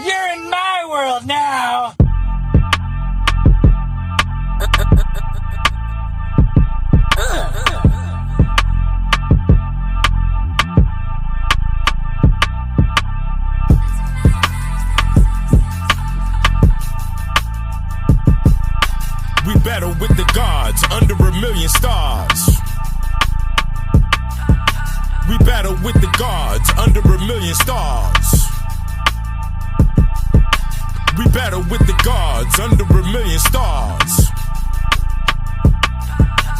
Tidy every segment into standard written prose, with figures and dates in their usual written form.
You're in my world now! We battle with the gods under 1,000,000 stars. We battle with the gods under 1,000,000 stars. We battle with the gods under 1,000,000 stars.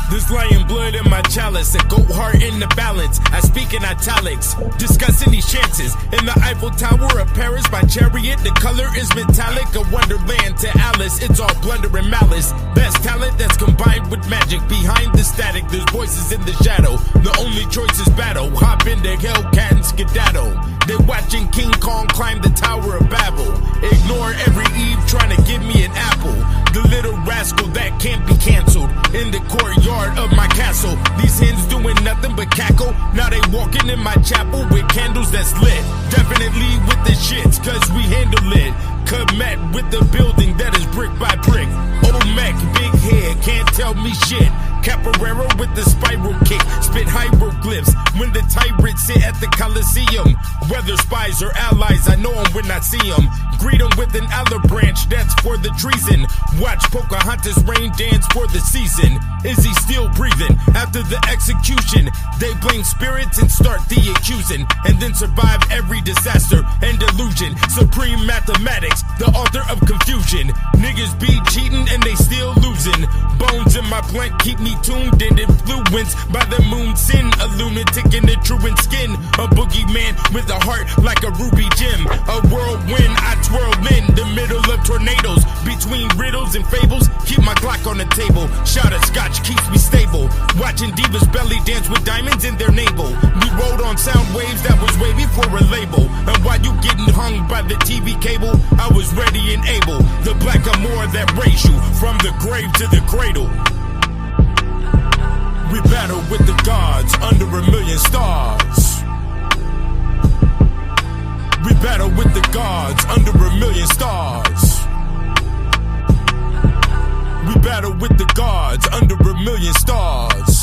There's lion blood in my chalice, a goat heart in the balance. I speak in italics, discussing these chances. In the Eiffel Tower of Paris, by chariot, the color is metallic. A wonderland to Alice, it's all blunder and malice. Best talent that's combined with magic. Behind the static, there's voices in the shadow. The only choice is battle. Hop into Hellcat and skedaddle. They're watching King Kong climb the Tower of Babel. Ignore every Eve trying to give me an apple. The little rascal that can't be canceled. In the courtyard of my castle, these hens doing nothing but cackle. Now they walking in my chapel with candles that's lit. Definitely with the shits, cause we handle it. Commit with the building that is brick by brick. Old Mac, big head, can't tell me shit. Capoeira with the spiral kick, spit hieroglyphs when the tyrants sit at the Coliseum. Whether spies or allies, I know them when I see them. Greet them with an olive branch, that's for the treason. Watch Pocahontas rain dance for the season. Is he still breathing? After the execution, they blame spirits and start the accusing. And then survive every disaster and delusion. Supreme mathematics, the author of confusion. Niggas be cheating and they still losing. Bones in my blank keep me tuned and influenced by the moon sin. A lunatic in the truant skin. A boogeyman with a heart like a ruby gem. A whirlwind, I twirl in the middle of tornadoes. Between riddles and fables, keep my Glock on the table. Shot of scotch keeps me stable. Watching divas belly dance with diamonds in their navel. We rode on sound waves that was wavy for a label. And while you getting hung by the TV cable, I was ready and able. The black amour that raised you from the grave to the cradle. We battle with the gods under 1,000,000 stars. We battle with the gods under 1,000,000 stars. We battle with the gods under 1,000,000 stars.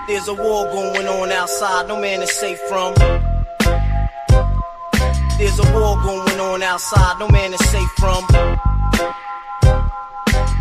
There's a war going on outside, no man is safe from. There's a war going on outside, no man is safe from.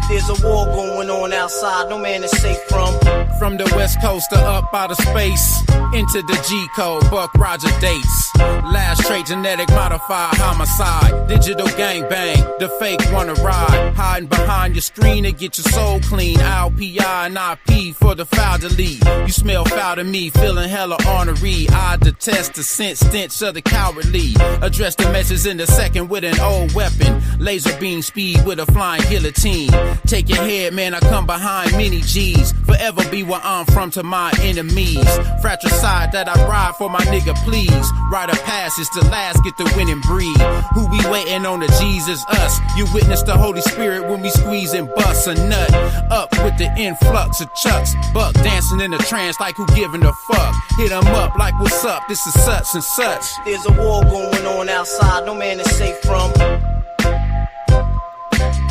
There's a war going on outside, no man is safe from. From the west coast to up out of space, into the G-code, Buck Roger dates. Last trait, genetic modified homicide. Digital gangbang, the fake wanna ride. Hiding behind your screen to get your soul clean. LPI and IP for the foul delete. You smell foul to me, feeling hella ornery. I detest the scent stench of the cowardly. Address the message in the second with an old weapon. Laser beam speed with a flying guillotine. Take your head, man, I come behind many G's. Forever be where I'm from to my enemies. Fratricide that I ride for my nigga, please. Ride a pass, it's the last, get the winning breed. Who we waiting on, the Jesus, us. You witness the Holy Spirit when we squeeze and bust a nut. Up with the influx of chucks. Buck dancing in a trance like who giving a fuck. Hit 'em up like what's up, this is such and such. There's a war going on outside, no man is safe from.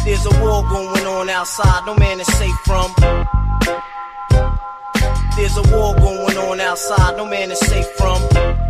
There's a war going on outside, no man is safe from. There's a war going on outside, no man is safe from.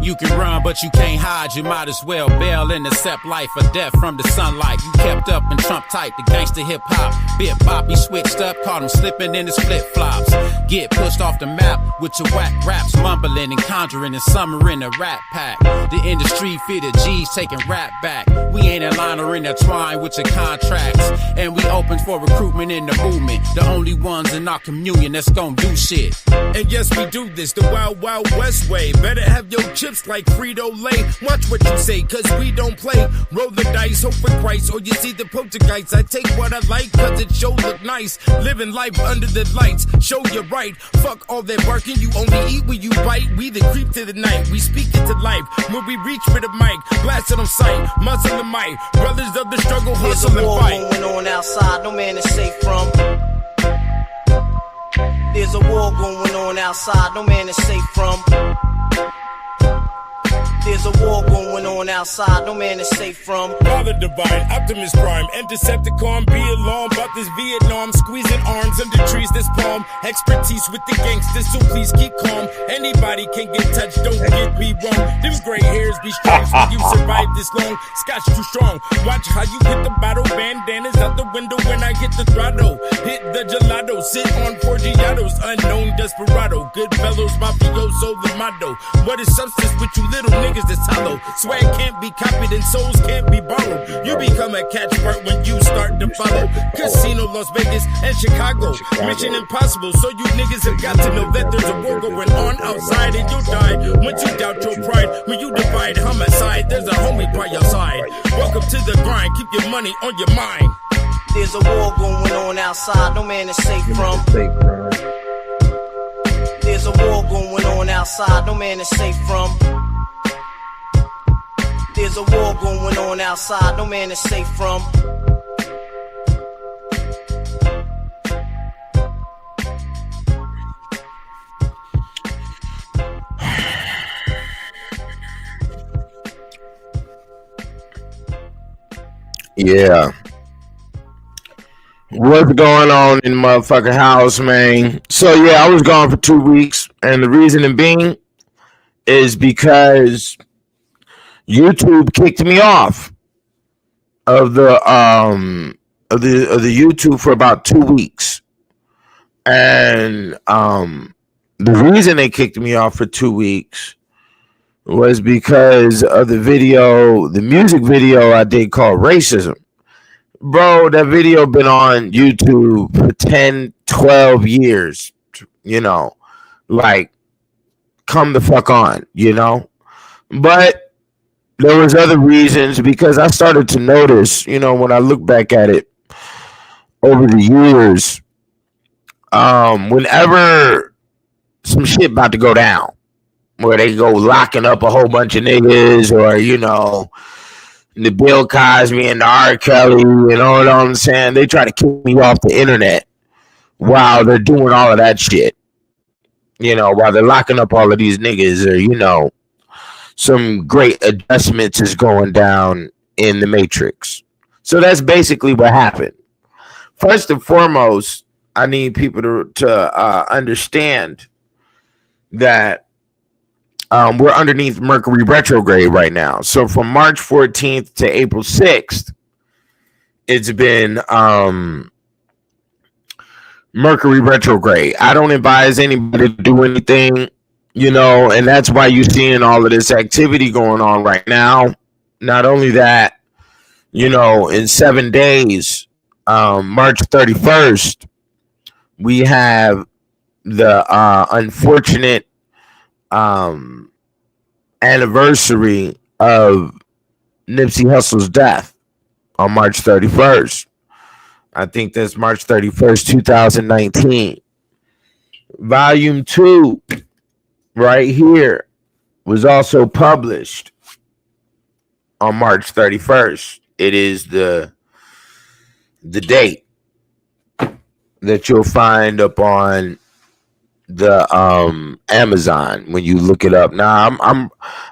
You can run, but you can't hide. You might as well bail and accept life or death from the sunlight. You kept up and Trump tight, the gangster hip hop. Bit boppy switched up, caught him slipping in his flip flops. Get pushed off the map with your whack raps, mumbling and conjuring and summering a rap pack. The industry fitted G's taking rap back. We ain't in line or intertwined with your contracts. And we open for recruitment in the movement. The only ones in our communion that's gon' do shit. And yes, we do this the Wild Wild West way. Better have your chips like Frito-Lay. Watch what you say, cause we don't play. Roll the dice, hope for Christ, or you see the poltergeist. I take what I like, cause it sure look nice. Living life under the lights, show you right. Fuck all that barking, you only eat when you bite. We the creep to the night, we speak into life. When we reach for the mic, blast it on sight. Muscle and might, brothers of the struggle, hustle and fight. There's a war going on outside, no man is safe from. There's a war going on outside, no man is safe from. There's a war going on outside, no man is safe from. Father Divine, Optimus Prime, and Decepticon, be alarmed about this Vietnam. Squeezing arms under trees this palm. Expertise with the gangsters, so please keep calm. Anybody can get touched, don't get me wrong. Them gray hairs be strange when you survive this long. Scotch too strong, watch how you hit the bottle. Bandanas out the window when I hit the throttle. Hit the gelato, sit on Forgiatos. Unknown desperado, good fellows, mafioso, the motto. What is substance with you little niggas that's hollow? Swag can't be copied and souls can't be borrowed. You become a catch part when you start to follow. Casino, Las Vegas, and Chicago. Mission impossible, so you niggas have got to know that there's a war going on outside and you'll die once you doubt your pride. When you divide homicide, there's a homie by your side. Welcome to the grind, keep your money on your mind. There's a war going on outside, no man is safe from. There's a war going on outside, no man is safe from. There's a war going on outside, no man is safe from. Yeah. What's going on in the motherfucking house, man? So yeah, I was gone for 2 weeks, and the reason being is because YouTube kicked me off of the YouTube for about 2 weeks, and the reason they kicked me off for 2 weeks was because of the music video I did called Racism. Bro, that video been on YouTube for 10, 12 years, you know, like, come the fuck on, you know? But there was other reasons, because I started to notice, you know, when I look back at it over the years, whenever some shit about to go down, where they go locking up a whole bunch of niggas, or, you know, the Bill Cosby and the R. Kelly, you know what I'm saying? They try to kick me off the internet while they're doing all of that shit. You know, while they're locking up all of these niggas, or, you know, some great adjustments is going down in the Matrix. So that's basically what happened. First and foremost, I need people to understand that we're underneath Mercury retrograde right now. So from March 14th to April 6th, it's been Mercury retrograde. I don't advise anybody to do anything, you know, and that's why you're seeing all of this activity going on right now. Not only that, you know, in 7 days, March 31st, we have the unfortunate anniversary of Nipsey Hussle's death on March 31st. I think that's March 31st, 2019. Volume 2 right here was also published on March 31st. It is the date that you'll find up on the Amazon when you look it up. Now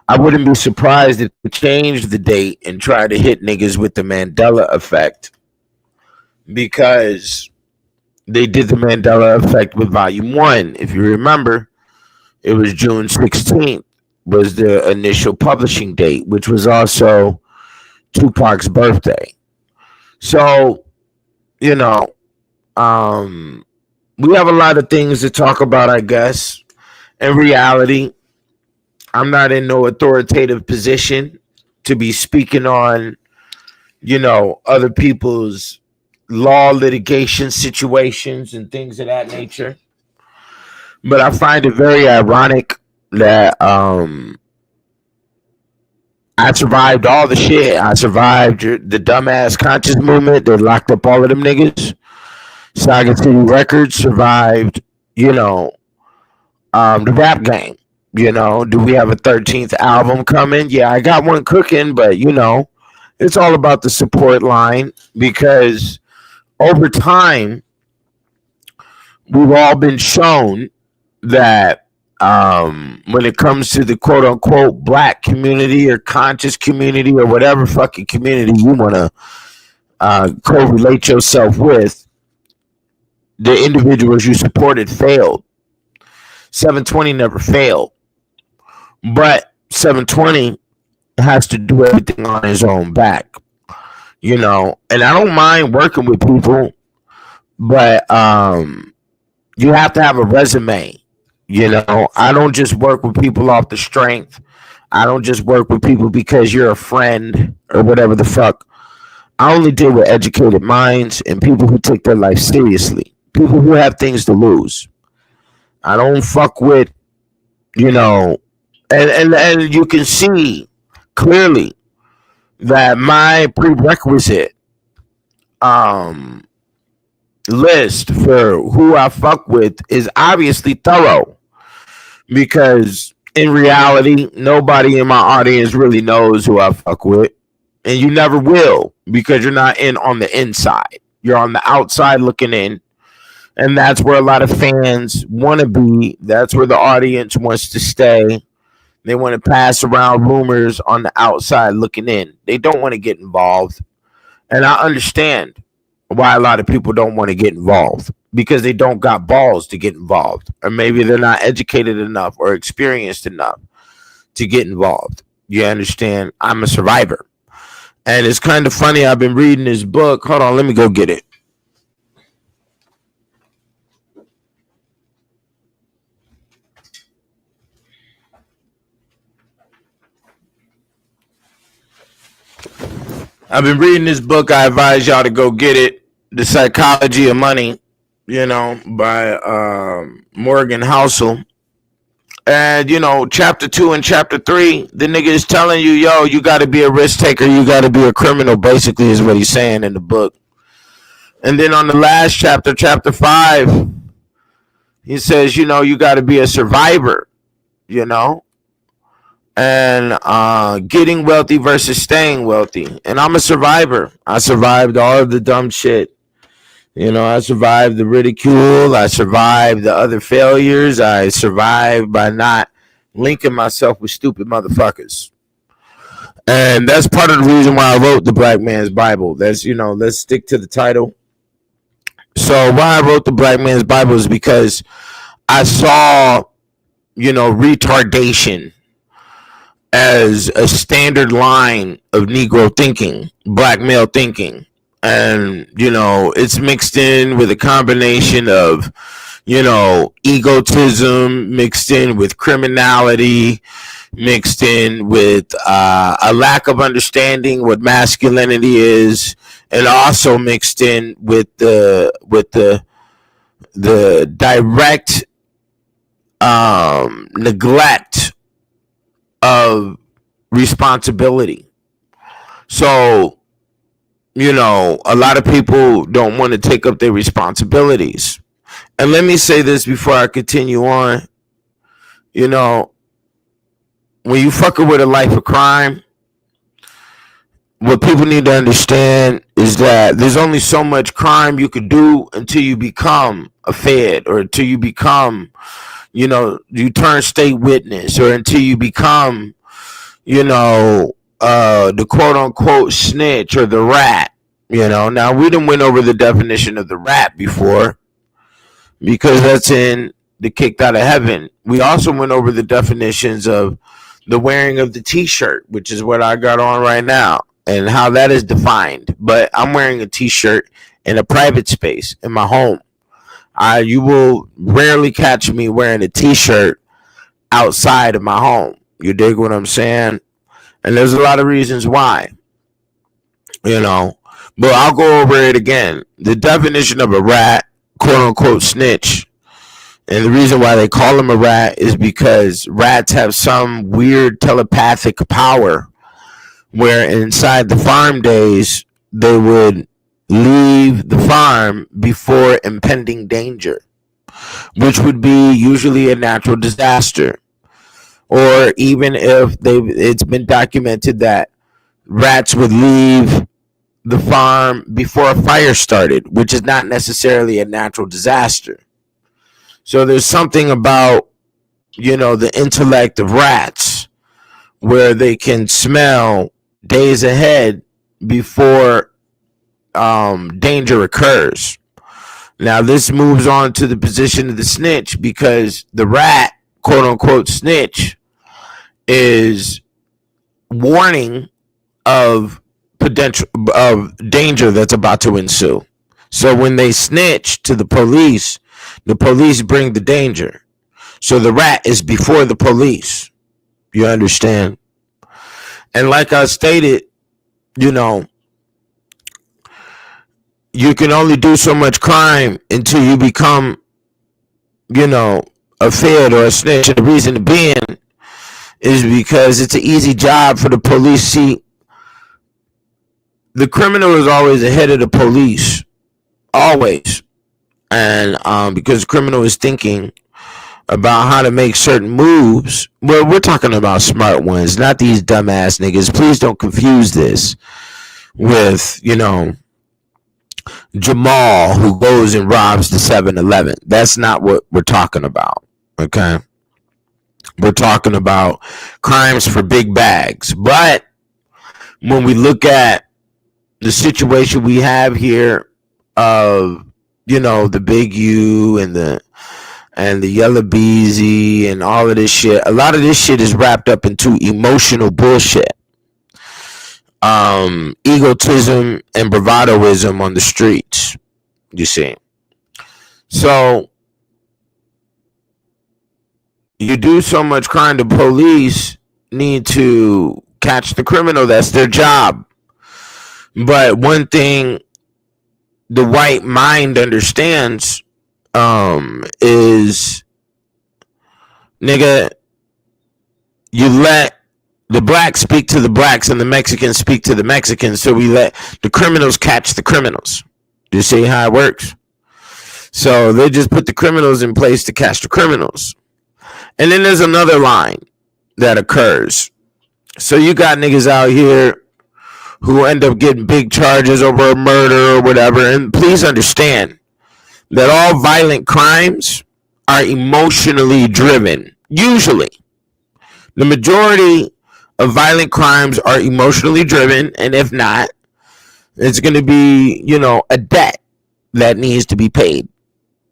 I wouldn't be surprised if they changed the date and try to hit niggas with the Mandela effect, because they did the Mandela effect with volume 1. If you remember, it was June 16th, was the initial publishing date, which was also Tupac's birthday. So, you know, we have a lot of things to talk about, I guess. In reality, I'm not in no authoritative position to be speaking on, other people's law litigation situations and things of that nature. But I find it very ironic that I survived all the shit. I survived the dumbass conscious movement. They locked up all of them niggas. Saga City Records survived, the rap game. Do we have a 13th album coming? Yeah, I got one cooking, but it's all about the support line, because over time we've all been shown that when it comes to the quote unquote black community or conscious community or whatever fucking community you want to correlate yourself with, the individuals you supported failed. 720 never failed, but 720 has to do everything on his own back, and I don't mind working with people, but you have to have a resume. I don't just work with people off the strength. I don't just work with people because you're a friend or whatever the fuck. I only deal with educated minds and people who take their life seriously. People who have things to lose. I don't fuck with, and you can see clearly that my prerequisite list for who I fuck with is obviously thorough, because in reality, nobody in my audience really knows who I fuck with, and you never will, because you're not in on the inside. You're on the outside looking in. And that's where a lot of fans want to be. That's where the audience wants to stay. They want to pass around rumors on the outside looking in. They don't want to get involved. And I understand why a lot of people don't want to get involved, because they don't got balls to get involved. Or maybe they're not educated enough or experienced enough to get involved. You understand? I'm a survivor. And it's kind of funny. I've been reading this book. Hold on, let me go get it. I've been reading this book. I advise y'all to go get it. The Psychology of Money, by Morgan Housel. And, chapter 2 and chapter 3, the nigga is telling you, yo, you got to be a risk taker. You got to be a criminal, basically, is what he's saying in the book. And then on the last chapter, chapter 5, he says, you got to be a survivor, and getting wealthy versus staying wealthy. And I'm a survivor. I survived all of the dumb shit. I survived the ridicule. I survived the other failures. I survived by not linking myself with stupid motherfuckers. And that's part of the reason why I wrote The Black Man's Bible. That's, let's stick to the title. So why I wrote The Black Man's Bible is because I saw, retardation as a standard line of Negro thinking, black male thinking. And, it's mixed in with a combination of, egotism, mixed in with criminality, mixed in with a lack of understanding what masculinity is, and also mixed in with the direct neglect of responsibility. So, a lot of people don't want to take up their responsibilities. And let me say this before I continue on. When you fucking with a life of crime, what people need to understand is that there's only so much crime you could do until you become a fed, or until you become, you turn state witness, or until you become, the quote unquote snitch or the rat. Now we done went over the definition of the rat before, because that's in the Kicked Out of Heaven. We also went over the definitions of the wearing of the t-shirt, which is what I got on right now, and how that is defined. But I'm wearing a t-shirt in a private space in my home. You will rarely catch me wearing a t-shirt outside of my home. You dig what I'm saying? And there's a lot of reasons why, you know. But I'll go over it again. The definition of a rat, quote unquote snitch, and the reason why they call him a rat is because rats have some weird telepathic power where inside the farm days, they would leave the farm before impending danger, which would be usually a natural disaster. Or even if it's been documented that rats would leave the farm before a fire started, which is not necessarily a natural disaster. So there's something about, you know, the intellect of rats where they can smell days ahead before danger occurs. Now, this moves on to the position of the snitch, because the rat, quote unquote snitch, is warning of potential of danger that's about to ensue. So when they snitch to the police bring the danger. So the rat is before the police. You understand? And like I stated, you know, you can only do so much crime until you become, you know, a fed or a snitch. And the reason being is because it's an easy job for the police. See, the criminal is always ahead of the police. Always. And because the criminal is thinking about how to make certain moves. Well, we're talking about smart ones, not these dumbass niggas. Please don't confuse this with, you know, Jamal who goes and robs the 7-Eleven. That's not what we're talking about. Okay. We're talking about crimes for big bags. But when we look at the situation we have here of, you know, the Big U and the Yellow Beezy and all of this shit, a lot of this shit is wrapped up into emotional bullshit. Egotism and bravadoism on the streets, you see. So you do so much crime, the police need to catch the criminal. That's their job. But one thing the white mind understands is, nigga, you let the blacks speak to the blacks and the Mexicans speak to the Mexicans, so we let the criminals catch the criminals. Do you see how it works? So they just put the criminals in place to catch the criminals. And then there's another line that occurs. So you got niggas out here who end up getting big charges over a murder or whatever. And please understand that all violent crimes are emotionally driven. Usually. The majority of violent crimes are emotionally driven. And if not, it's going to be, you know, a debt that needs to be paid.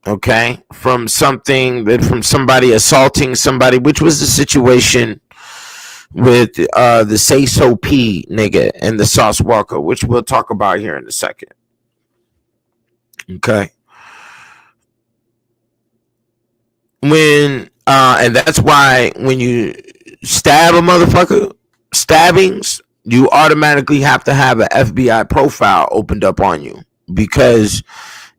Okay? From somebody assaulting somebody, which was the situation with the Say So P nigga and the Sauce Walker, which we'll talk about here in a second. Okay. And that's why when you stab a motherfucker, stabbings, you automatically have to have an FBI profile opened up on you, because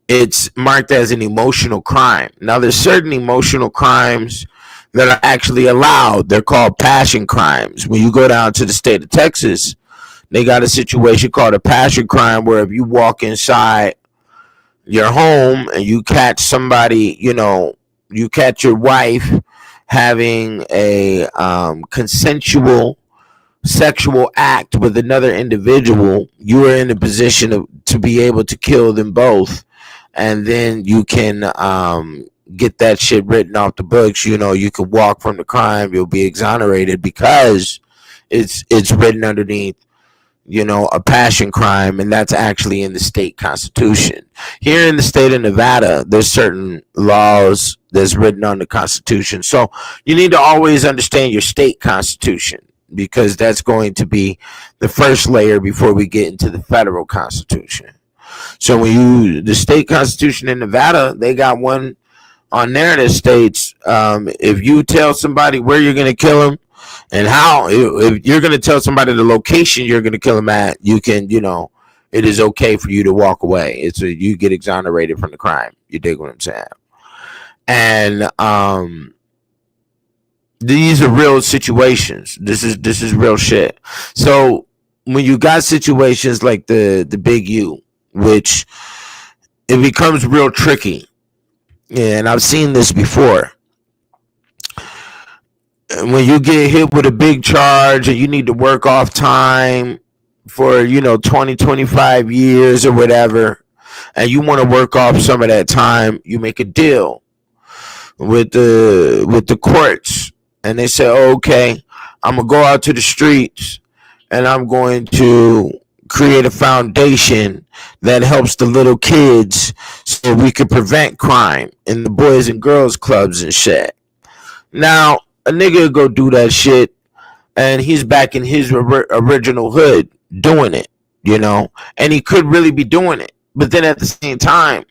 it's marked as an emotional crime. Now, there's certain emotional crimes that are actually allowed. They're called passion crimes. When you go down to the state of Texas, they got a situation called a passion crime, where if you walk inside your home and you catch somebody, you know, you catch your wife having a consensual sexual act with another individual, you are in a position to be able to kill them both. And then you can get that shit written off the books. You know, you can walk from the crime. You'll be exonerated because it's written underneath a passion crime, and that's actually in the state constitution. Here in the state of Nevada, there's certain laws that's written on the constitution. So you need to always understand your state constitution, because that's going to be the first layer before we get into the federal constitution. So when the state constitution in Nevada, they got one on there that states, if you tell somebody where you're going to kill them and how, if you're going to tell somebody the location you're going to kill them at, you can, it is okay for you to walk away. You get exonerated from the crime. You dig what I'm saying? And these are real situations. This is real shit. So when you got situations like the Big U, which it becomes real tricky, and I've seen this before. When you get hit with a big charge and you need to work off time for 20, 25 years or whatever, and you want to work off some of that time, you make a deal with the courts, and they say, okay, I'm gonna go out to the streets and I'm going to create a foundation that helps the little kids so we can prevent crime in the boys and girls clubs and shit. Now, a nigga go do that shit, and he's back in his original hood doing it, and he could really be doing it. But then at the same time,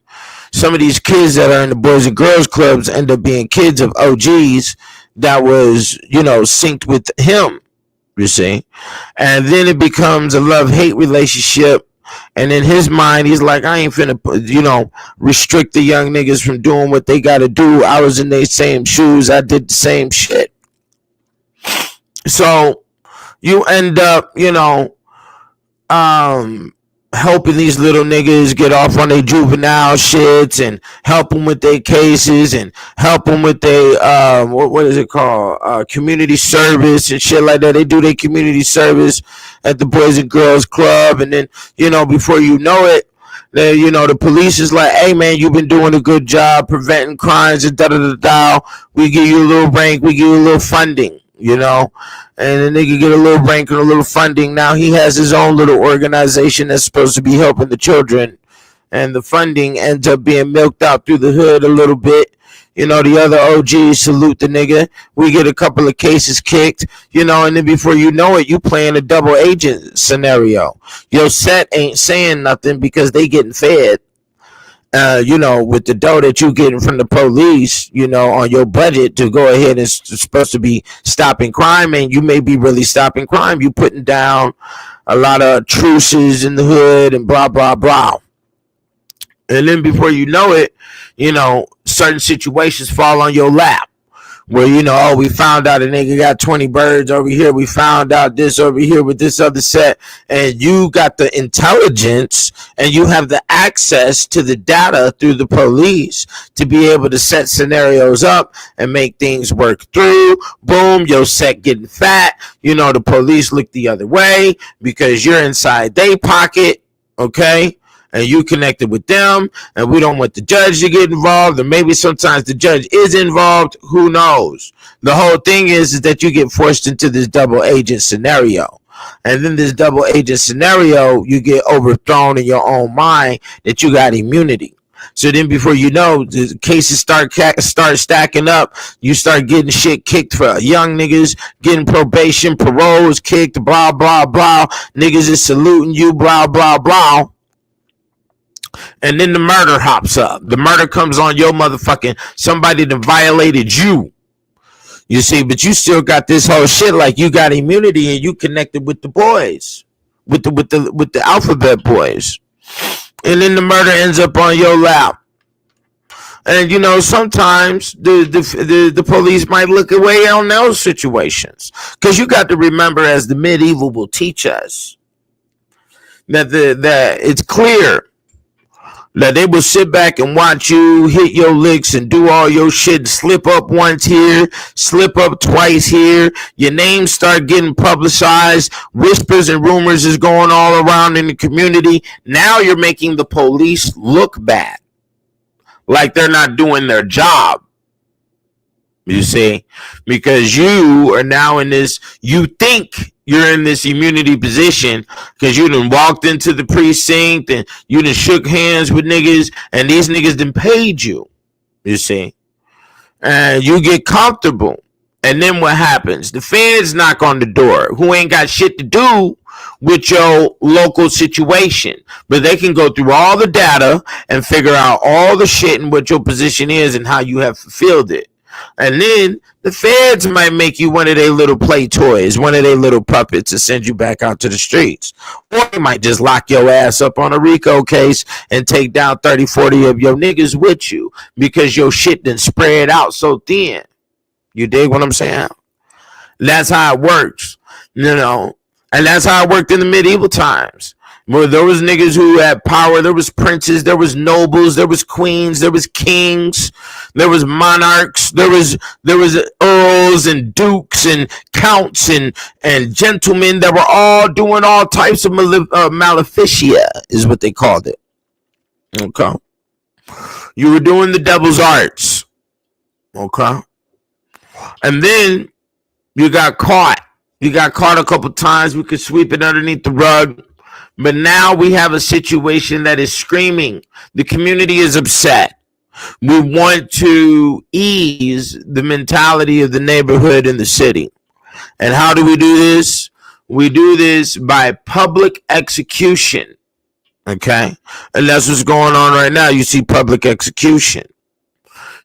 some of these kids that are in the boys and girls clubs end up being kids of OGs that was, synced with him, you see. And then it becomes a love-hate relationship. And in his mind, he's like, I ain't finna, restrict the young niggas from doing what they gotta do. I was in their same shoes. I did the same shit. So you end up, helping these little niggas get off on their juvenile shits and help them with their cases and help them with their, what is it called? Community service and shit like that. They do their community service at the Boys and Girls Club. And then, before you know it, the police is like, hey man, you've been doing a good job preventing crimes and da-da-da-da. We give you a little rank. We give you a little funding. And the nigga get a little rank and a little funding. Now he has his own little organization that's supposed to be helping the children, and the funding ends up being milked out through the hood a little bit. The other OGs salute the nigga. We get a couple of cases kicked, and then before you know it, you playing a double agent scenario. Your set ain't saying nothing because they getting fed. With the dough that you getting from the police, on your budget to go ahead and supposed to be stopping crime, and you may be really stopping crime. You putting down a lot of truces in the hood and blah, blah, blah. And then before you know it, certain situations fall on your lap. Where, we found out a nigga got 20 birds over here. We found out this over here with this other set. And you got the intelligence and you have the access to the data through the police to be able to set scenarios up and make things work through. Boom, your set getting fat. The police look the other way because you're inside their pocket. Okay? And you connected with them, and we don't want the judge to get involved, and maybe sometimes the judge is involved. Who knows? The whole thing is that you get forced into this double agent scenario. And then this double agent scenario, you get overthrown in your own mind that you got immunity. So then before you know, the cases start stacking up. You start getting shit kicked for young niggas, getting probation, paroles kicked, blah, blah, blah. Niggas is saluting you, blah, blah, blah. And then the murder hops up. The murder comes on your motherfucking somebody that violated you. You see, but you still got this whole shit like you got immunity and you connected with the boys, with the alphabet boys. And then the murder ends up on your lap. And sometimes the police might look away on those situations, because you got to remember, as the medieval will teach us, that it's clear that they will sit back and watch you hit your licks and do all your shit, slip up once here, slip up twice here. Your name start getting publicized. Whispers and rumors is going all around in the community. Now you're making the police look bad, like they're not doing their job. You see, because you are now in this, you think you're in this immunity position because you done walked into the precinct and you done shook hands with niggas and these niggas done paid you. You see, and you get comfortable. And then what happens? The feds knock on the door, who ain't got shit to do with your local situation, but they can go through all the data and figure out all the shit and what your position is and how you have fulfilled it. And then the feds might make you one of their little play toys, one of their little puppets to send you back out to the streets. Or they might just lock your ass up on a RICO case and take down 30, 40 of your niggas with you because your shit done spread out so thin. You dig what I'm saying? That's how it works, you know. And that's how it worked in the medieval times. Where there was niggas who had power, there was princes, there was nobles, there was queens, there was kings, there was monarchs, there was earls and dukes and counts and gentlemen that were all doing all types of maleficia, is what they called it. Okay. You were doing the devil's arts. Okay. And then you got caught. You got caught a couple times. We could sweep it underneath the rug. But now we have a situation that is screaming. The community is upset. We want to ease the mentality of the neighborhood and the city. And how do we do this? We do this by public execution. Okay? And that's what's going on right now. You see public execution.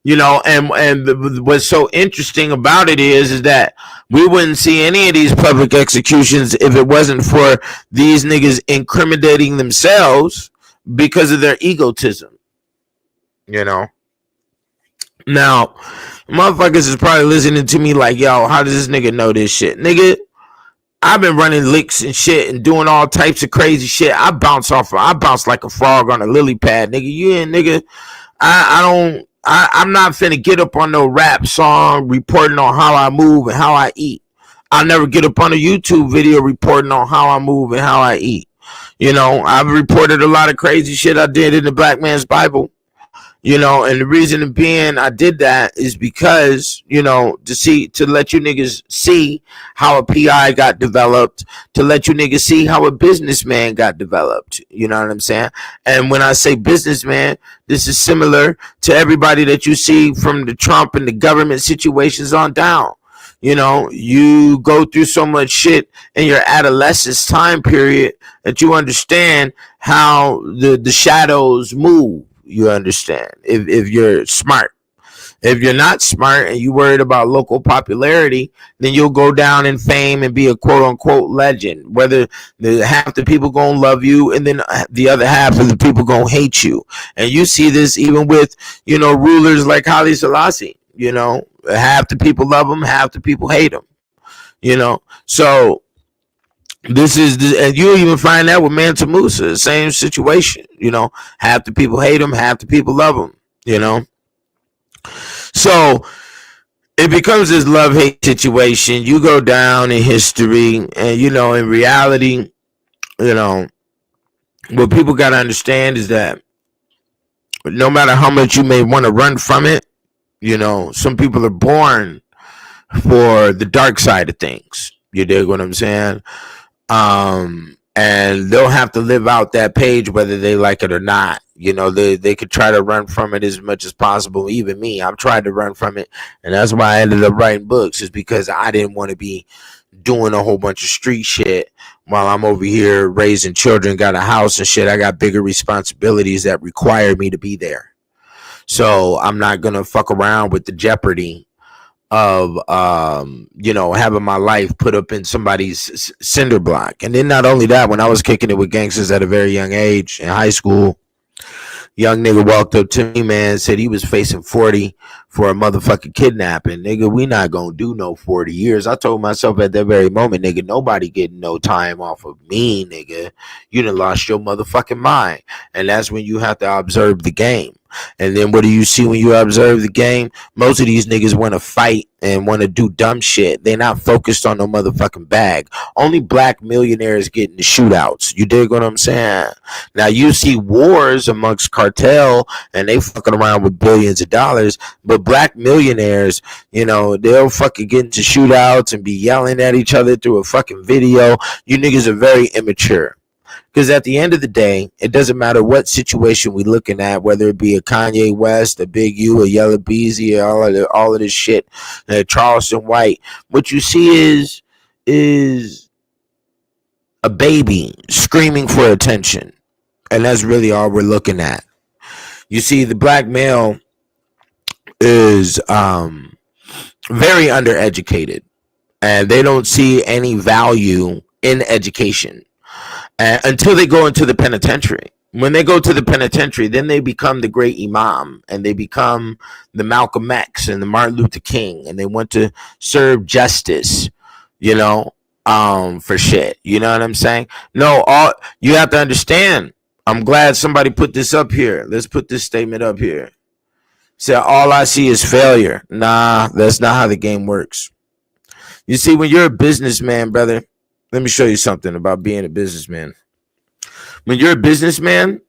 You know, and what's so interesting about it is that we wouldn't see any of these public executions if it wasn't for these niggas incriminating themselves because of their egotism. You know? Now, motherfuckers is probably listening to me like, yo, how does this nigga know this shit? Nigga, I've been running licks and shit and doing all types of crazy shit. I bounce like a frog on a lily pad, nigga. You ain't, nigga. I'm not finna get up on no rap song reporting on how I move and how I eat. I'll never get up on a YouTube video reporting on how I move and how I eat. You know, I've reported a lot of crazy shit I did in the Black Man's Bible. You know, and the reason being I did that is because, you know, to let you niggas see how a PI got developed, to let you niggas see how a businessman got developed. You know what I'm saying? And when I say businessman, this is similar to everybody that you see from the Trump and the government situations on down. You know, you go through so much shit in your adolescence time period that you understand how the shadows move. You understand if you're smart. If you're not smart and you worried about local popularity, then you'll go down in fame and be a quote unquote legend. Whether half the people gonna love you and then the other half of the people gonna hate you. And you see this even with, you know, rulers like Haile Selassie. You know, half the people love him, half the people hate him. You know, so this is, and you even find that with Mansa Musa, same situation. You know, half the people hate him, half the people love him. You know, so it becomes this love-hate situation. You go down in history, and you know, in reality, you know, what people got to understand is that no matter how much you may want to run from it, you know, some people are born for the dark side of things. You dig what I'm saying? And they'll have to live out that page whether they like it or not. You know, they could try to run from it as much as possible. Even me, I've tried to run from it, and that's why I ended up writing books, is because I didn't want to be doing a whole bunch of street shit while I'm over here raising children, got a house and shit. I got bigger responsibilities that require me to be there. So I'm not gonna fuck around with the jeopardy of you know, having my life put up in somebody's cinder block. And then not only that, when I was kicking it with gangsters at a very young age in high school, young nigga walked up to me, man, said he was facing 40 for a motherfucking kidnapping. Nigga, we not gonna do no 40 years. I told myself at that very moment, nigga, nobody getting no time off of me, nigga. You done lost your motherfucking mind. And that's when you have to observe the game. And then what do you see when you observe the game? Most of these niggas want to fight and want to do dumb shit. They're not focused on no motherfucking bag. Only black millionaires get in the shootouts. You dig what I'm saying? Now you see wars amongst cartel and they fucking around with billions of dollars, but black millionaires, you know, they'll fucking get into shootouts and be yelling at each other through a fucking video. You niggas are very immature. Because at the end of the day, it doesn't matter what situation we're looking at, whether it be a Kanye West, a Big U, a Yella Beezy, all of this shit, Charleston White. What you see is a baby screaming for attention. And that's really all we're looking at. You see, the black male is very undereducated. And they don't see any value in education. Until they go into the penitentiary. When they go to the penitentiary, then they become the great imam and they become the Malcolm X and the Martin Luther King, and they want to serve justice, you know, for shit. You know what I'm saying? No, you have to understand. I'm glad somebody put this up here. Let's put this statement up here. Say, all I see is failure. Nah, that's not how the game works. You see, when you're a businessman, brother, let me show you something about being a businessman. When you're a businessman,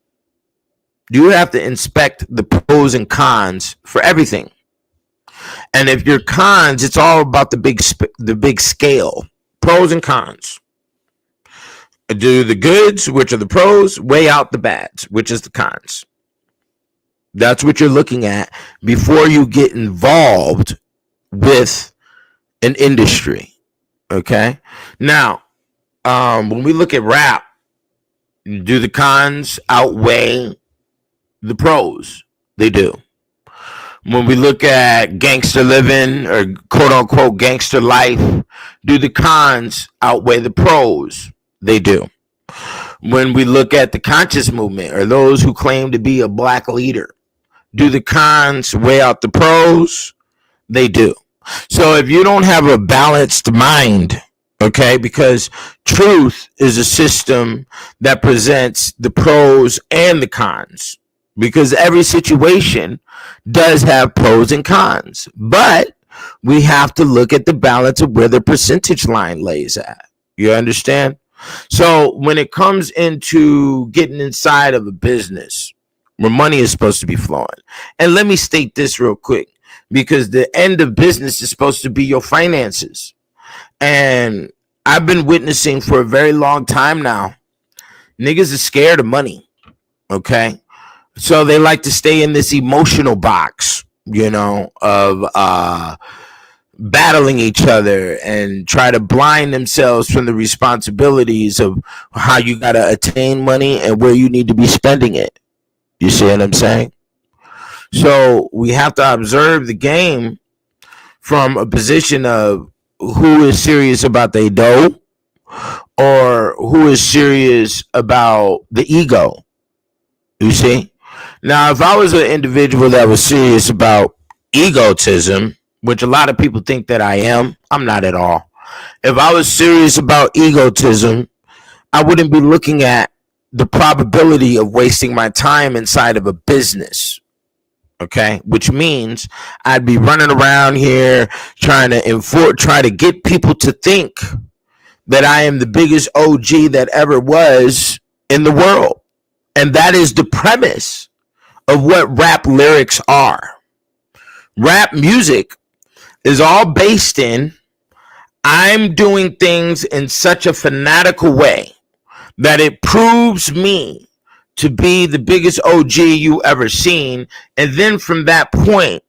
you have to inspect the pros and cons for everything. And if you're cons, it's all about the big scale. Pros and cons. Do the goods, which are the pros, weigh out the bads, which is the cons. That's what you're looking at before you get involved with an industry. Okay? Now, when we look at rap, do the cons outweigh the pros? They do. When we look at gangster living or quote unquote gangster life, do the cons outweigh the pros? They do. When we look at the conscious movement or those who claim to be a black leader, do the cons weigh out the pros? They do. So if you don't have a balanced mind, okay, because truth is a system that presents the pros and the cons, because every situation does have pros and cons, but we have to look at the balance of where the percentage line lays at. You understand? So when it comes into getting inside of a business where money is supposed to be flowing, and let me state this real quick, because the end of business is supposed to be your finances. And I've been witnessing for a very long time now, niggas are scared of money, okay? So they like to stay in this emotional box, you know, of battling each other and try to blind themselves from the responsibilities of how you got to attain money and where you need to be spending it. You see what I'm saying? So we have to observe the game from a position of who is serious about their dough or who is serious about the ego. You see? Now, if I was an individual that was serious about egotism, which a lot of people think that I am, I'm not at all. If I was serious about egotism, I wouldn't be looking at the probability of wasting my time inside of a business. Okay, which means I'd be running around here trying to get people to think that I am the biggest OG that ever was in the world. And that is the premise of what rap lyrics are. Rap music is all based in I'm doing things in such a fanatical way that it proves me to be the biggest OG you ever seen. And then from that point,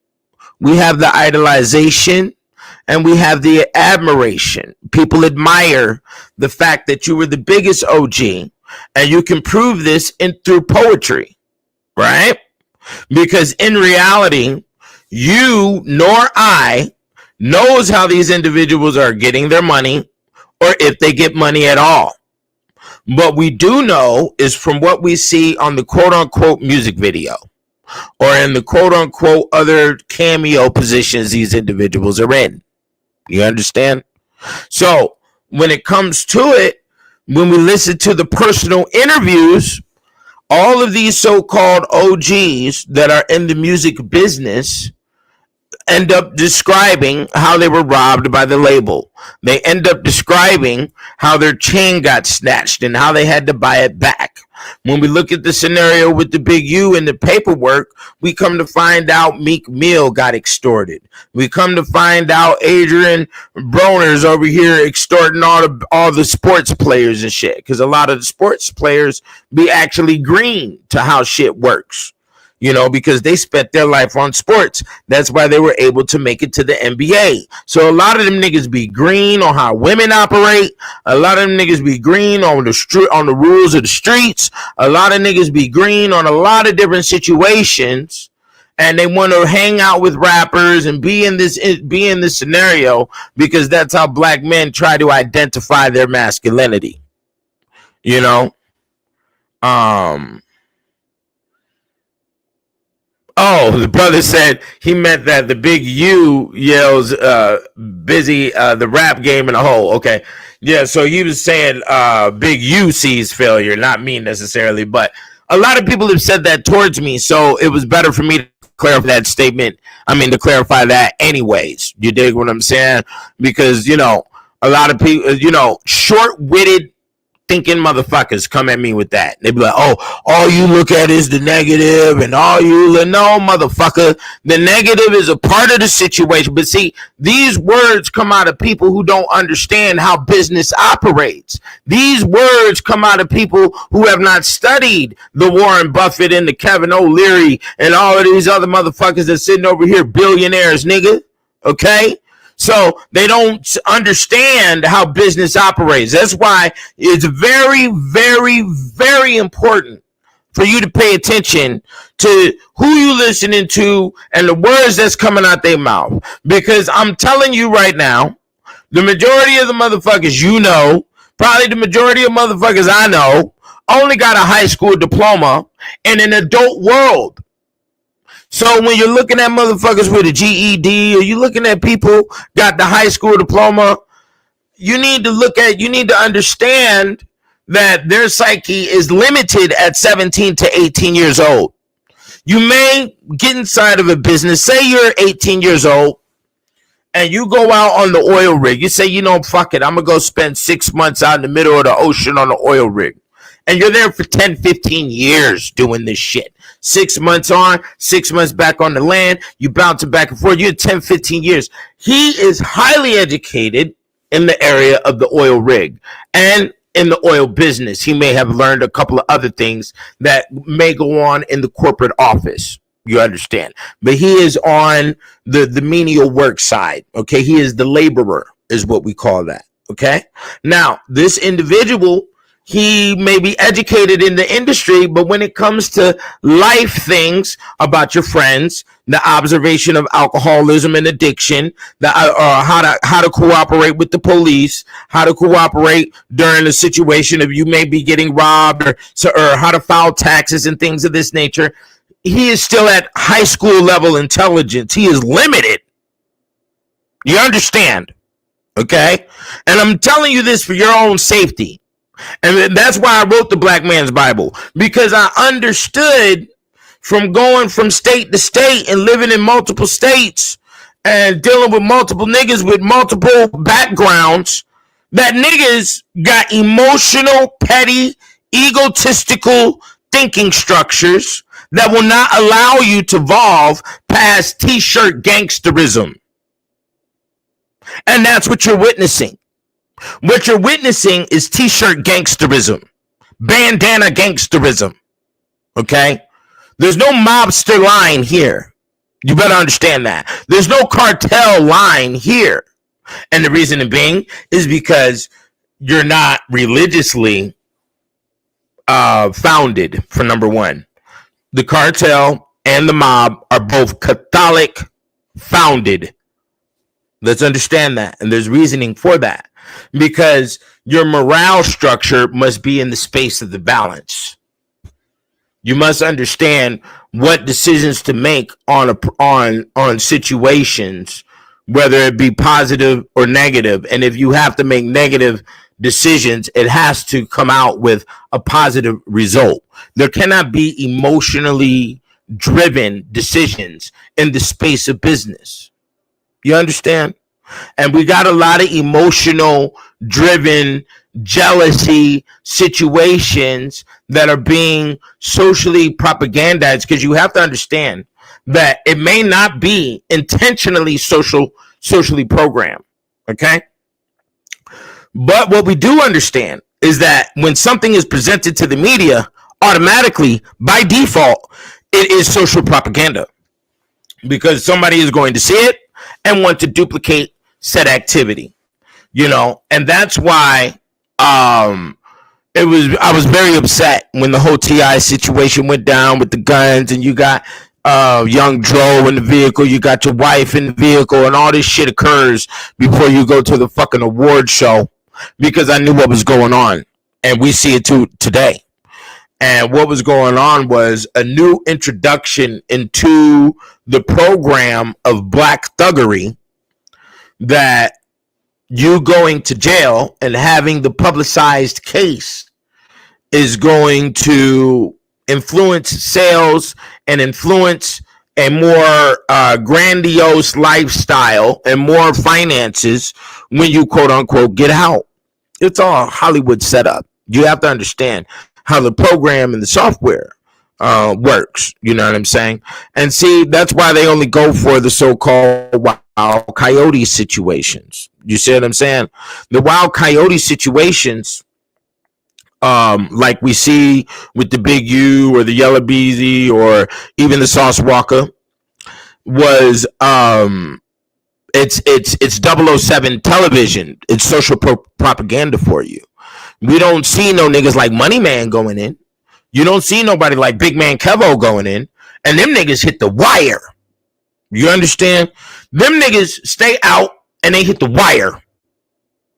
we have the idolization and we have the admiration. People admire the fact that you were the biggest OG, and you can prove this through poetry, right? Because in reality, you nor I knows how these individuals are getting their money or if they get money at all. What we do know is from what we see on the quote-unquote music video or in the quote-unquote other cameo positions these individuals are in. You understand? So when it comes to it, when we listen to the personal interviews, All of these so-called OGs that are in the music business end up describing how they were robbed by the label. They end up describing how their chain got snatched and how they had to buy it back. When we look at the scenario with the Big U and the Paperwork, we come to find out Meek Mill got extorted. We come to find out Adrian Broner's over here extorting all the sports players and shit, because a lot of the sports players be actually green to how shit works. You know, because they spent their life on sports. That's why they were able to make it to the NBA. So a lot of them niggas be green on how women operate. A lot of them niggas be green on the rules of the streets. A lot of niggas be green on a lot of different situations, and they want to hang out with rappers and be in this scenario because that's how black men try to identify their masculinity. You know, Oh, the brother said he meant that the Big U yells busy the rap game in a hole. Okay. Yeah, so he was saying Big U sees failure, not me necessarily, but a lot of people have said that towards me, so it was better for me to clarify that statement. I mean, to clarify that anyways. You dig what I'm saying? Because, you know, a lot of people, you know, short-witted thinking motherfuckers come at me with that. They be like, oh, all you look at is the negative, and all you no, motherfucker. The negative is a part of the situation. But see, these words come out of people who don't understand how business operates. These words come out of people who have not studied the Warren Buffett and the Kevin O'Leary and all of these other motherfuckers that's sitting over here, billionaires, nigga. Okay? So they don't understand how business operates. That's why it's very, very, very important for you to pay attention to who you listening to and the words that's coming out their mouth. Because I'm telling you right now, the majority of the motherfuckers you know, probably the majority of motherfuckers I know, only got a high school diploma in an adult world. So when you're looking at motherfuckers with a GED, or you're looking at people got the high school diploma, you need to understand that their psyche is limited at 17 to 18 years old. You may get inside of a business, say you're 18 years old, and you go out on the oil rig. You say, you know, fuck it, I'm going to go spend 6 months out in the middle of the ocean on the oil rig. And you're there for 10, 15 years doing this shit. 6 months on, 6 months back on the land. You bouncing back and forth. You're 10, 15 years. He is highly educated in the area of the oil rig and in the oil business. He may have learned a couple of other things that may go on in the corporate office. You understand? But he is on the menial work side. Okay. He is the laborer, is what we call that. Okay. Now, this individual, he may be educated in the industry, but when it comes to life things about your friends, the observation of alcoholism and addiction, how to cooperate with the police, how to cooperate during a situation of you may be getting robbed, or how to file taxes and things of this nature, he is still at high school level intelligence. He is limited. You understand? Okay? And I'm telling you this for your own safety. And that's why I wrote the Black Man's Bible, because I understood from going from state to state and living in multiple states and dealing with multiple niggas with multiple backgrounds that niggas got emotional, petty, egotistical thinking structures that will not allow you to evolve past t-shirt gangsterism. And that's what you're witnessing. What you're witnessing is t-shirt gangsterism, bandana gangsterism. Okay? There's no mobster line here. You better understand that. There's no cartel line here. And the reason being is because you're not religiously founded, for number one. The cartel and the mob are both Catholic founded. Let's understand that. And there's reasoning for that. Because your morale structure must be in the space of the balance. You must understand what decisions to make on situations, whether it be positive or negative. And if you have to make negative decisions, it has to come out with a positive result. There cannot be emotionally driven decisions in the space of business. You understand? And we got a lot of emotional driven jealousy situations that are being socially propagandized, because you have to understand that it may not be intentionally socially programmed. Okay? But what we do understand is that when something is presented to the media, automatically, by default, it is social propaganda, because somebody is going to see it and want to duplicate said activity, and that's why I was very upset when the whole TI situation went down with the guns, and you got young Dro in the vehicle, you got your wife in the vehicle, and all this shit occurs before you go to the fucking award show, because I knew what was going on, and we see it today. And what was going on was a new introduction into the program of black thuggery, that you going to jail and having the publicized case is going to influence sales and influence a more grandiose lifestyle and more finances when you quote unquote get out. It's all Hollywood setup. You have to understand how the program and the software works. You know what I'm saying? And see, that's why they only go for the so-called wild coyote situations. You see what I'm saying? The wild coyote situations, like we see with the Big U or the Yellow Beezy or even the Sauce Walker, was it's 007 television. It's social propaganda for you. We don't see no niggas like Money Man going in. You don't see nobody like Big Man Kevo going in. And them niggas hit the wire. You understand? Them niggas stay out and they hit the wire.